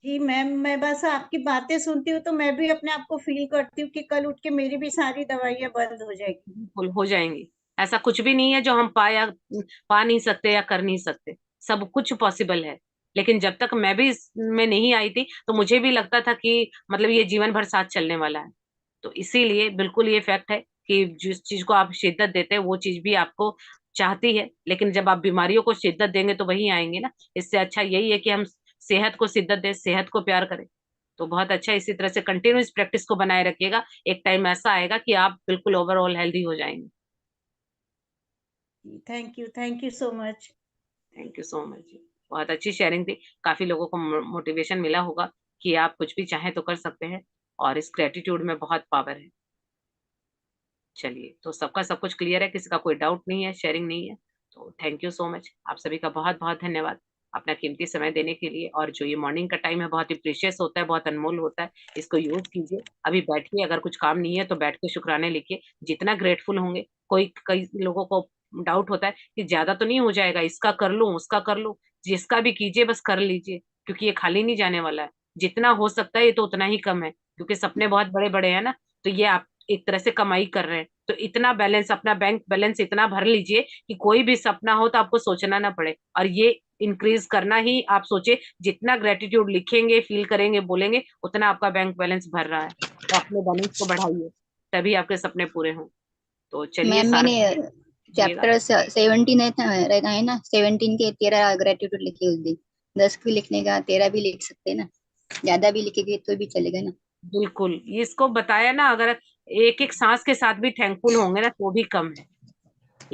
जी मैम, मैं बस आपकी बातें सुनती हूँ तो मैं भी अपने आप को फील करती हूँ कि कल उठ के मेरी भी सारी दवाइयां बंद हो जाएगी। बिल्कुल हो जाएंगी। ऐसा कुछ भी नहीं है जो हम पा नहीं सकते या कर नहीं सकते, सब कुछ पॉसिबल है। लेकिन जब तक मैं भी इसमें नहीं आई थी तो मुझे भी लगता था कि मतलब ये जीवन भर साथ चलने वाला है। तो इसीलिए बिल्कुल ये फैक्ट है कि जिस चीज को आप शिद्दत देते हैं वो चीज भी आपको चाहती है, लेकिन जब आप बीमारियों को शिद्दत देंगे तो वही आएंगे ना। इससे अच्छा यही है कि हम सेहत को शिद्दत दें, सेहत को प्यार करें। तो बहुत अच्छा, इसी तरह से कंटिन्यूस प्रैक्टिस को बनाए रखिएगा, एक टाइम ऐसा आएगा कि आप बिल्कुल ओवरऑल हेल्दी हो जाएंगे। Thank you so much. Thank you so much. बहुत अच्छी शेयरिंग थी, काफी लोगों को मोटिवेशन मिला होगा कि आप कुछ भी चाहें तो कर सकते हैं, और इस ग्रेटिट्यूड में बहुत पावर है। चलिए, तो सबका सब कुछ क्लियर है, किसी का कोई डाउट नहीं है, शेयरिंग नहीं है। तो थैंक यू सो मच, आप सभी का बहुत बहुत धन्यवाद अपना कीमती समय देने के लिए। और जो ये मॉर्निंग का टाइम है बहुत ही प्रीशियस होता है, बहुत अनमोल होता है, इसको यूज कीजिए। अभी बैठिए, अगर कुछ काम नहीं है तो बैठ के शुक्राने लिखिए, जितना ग्रेटफुल होंगे। कई लोगों को डाउट होता है कि ज्यादा तो नहीं हो जाएगा, इसका कर लूं उसका कर लूं। जिसका भी कीजिए, बस कर लीजिए, क्योंकि ये खाली नहीं जाने वाला है। जितना हो सकता है ये तो उतना ही कम है, क्योंकि सपने बहुत बड़े बड़े हैं ना। तो ये आप एक तरह से कमाई कर रहे हैं, तो इतना बैलेंस, अपना बैंक बैलेंस इतना भर लीजिए कि कोई भी सपना हो तो आपको सोचना ना पड़े। और ये इंक्रीज करना ही आप सोचे, जितना ग्रेटिट्यूड लिखेंगे, फील करेंगे, बोलेंगे, उतना आपका बैंक बैलेंस भर रहा है। तो अपने बैलेंस को बढ़ाइए, तभी आपके सपने पूरे हों। तो चलिए, मैम सारा मैंने कीजिएगा। चैप्टर 17 रहता है ना, 17 के 13 ग्रेटिट्यूड लिखे उस दिन। 10 भी लिखने का, 13 भी लिख सकते हैं ना, ज्यादा भी लिखेंगे तो भी चलेगा ना। बिल्कुल, ये इसको बताया ना, अगर एक एक सांस के साथ भी थैंकफुल होंगे ना तो भी कम है।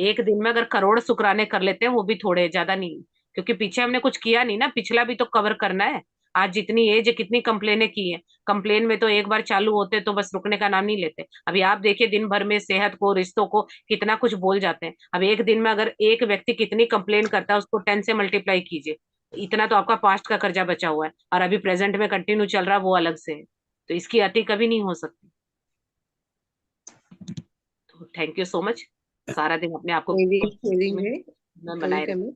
एक दिन में अगर करोड़ शुक्राने कर लेते हैं, वो भी थोड़े, ज्यादा नहीं। क्योंकि पीछे हमने कुछ किया नहीं ना, पिछला भी तो कवर करना है। आज जितनी एज है, कितनी कंप्लेनें की है, कंप्लेन में तो एक बार चालू होते तो बस रुकने का नाम नहीं लेते। अभी आप देखिए, दिन भर में सेहत को, रिश्तों को कितना कुछ बोल जाते हैं। अब एक दिन में अगर एक व्यक्ति कितनी कंप्लेन करता है, उसको 10 से मल्टीप्लाई कीजिए। इतना तो आपका पास्ट का कर्जा बचा हुआ है, और अभी प्रेजेंट में कंटिन्यू चल रहा है, वो अलग से है। तो इसकी अति कभी नहीं हो सकती। तो थैंक यू सो मच, सारा दिन अपने आप को मेरी एक शेयरिंग है, में कहीं बनाए रखें। कमी।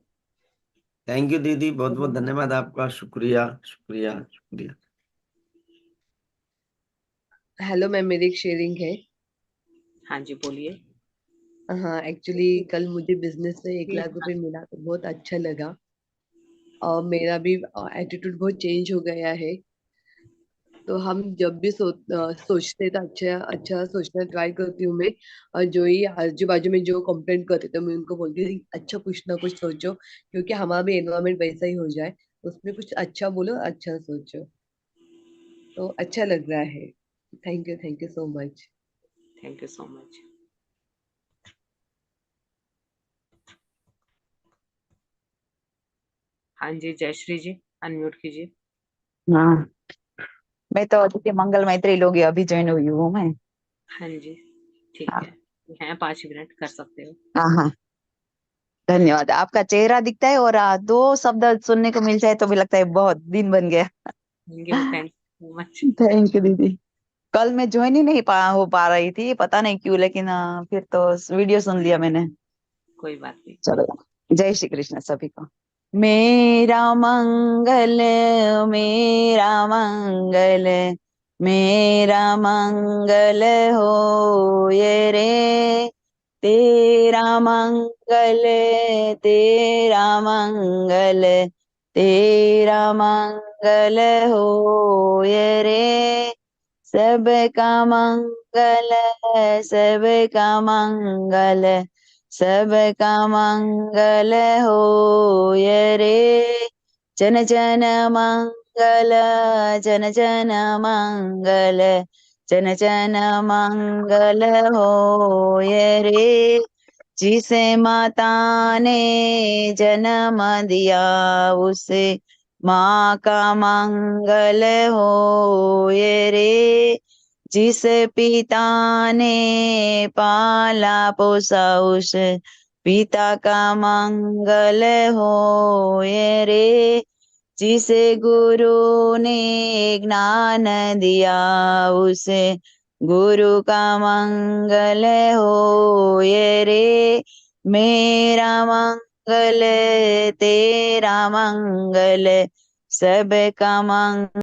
थैंक यू दीदी, बहुत बहुत धन्यवाद आपका, शुक्रिया शुक्रिया शुक्रिया। हेलो मैम, मेरी एक शेयरिंग है। हाँ जी, बोलिए। हाँ, एक्चुअली कल मुझे बिजनेस में 1 लाख रुपए मिला तो बहुत अच्छा लगा, और मेरा भी एटीट्यूड बहुत चेंज हो गया है। तो हम जब भी सोचते तो अच्छा अच्छा सोचना ट्राई करती हूँ मैं। और जो ही आजू बाजू में जो कंप्लेंट करते थे, मैं उनको बोलती हूँ अच्छा कुछ ना कुछ सोचो, क्योंकि हमारा भी एनवायरमेंट वैसा ही हो जाए, उसमें कुछ अच्छा बोलो, अच्छा सोचो। तो अच्छा लग रहा है। Thank you so much. Thank you so much. हाँ जी, जयश्री जी, अनम्यूट कीजिए। हाँ, मैं तो अदिति मंगल मैत्री लोग अभी ज्वाइन हुई हूँ मैं। हाँ जी, ठीक हाँ है 5 मिनट कर सकते हो। हाँ हाँ, धन्यवाद। आपका चेहरा दिखता है और 2 शब्द सुनने को मिल जाए तो भी लगता है बहुत दिन बन गया। Thank you so much. Thank you दीदी। कल मैं ज्वाइन ही नहीं हो पा रही थी, पता नहीं क्यों, लेकिन फिर तो वीडियो सुन लिया मैंने। कोई बात नहीं। चलो, जय श्री कृष्ण सभी को। मेरा मंगल मेरा मंगल मेरा मंगल हो ये रे, तेरा मंगल तेरा मंगल तेरा मंगल हो ये रे, सबका मंगल सबका मंगल सबका मंगल हो ये रे, जन जन मंगल जन जन मंगल जन जन मंगल हो ये रे, जिसे माता ने जन्म दिया उसे माँ का मंगल हो ये रे, जिस पिता ने पाला पोसा उस पिता का मंगल हो ये रे, जिसे गुरु ने ज्ञान दिया उसे गुरु का मंगल हो ये रे, मेरा मंगल तेरा मंगल सबका मंगल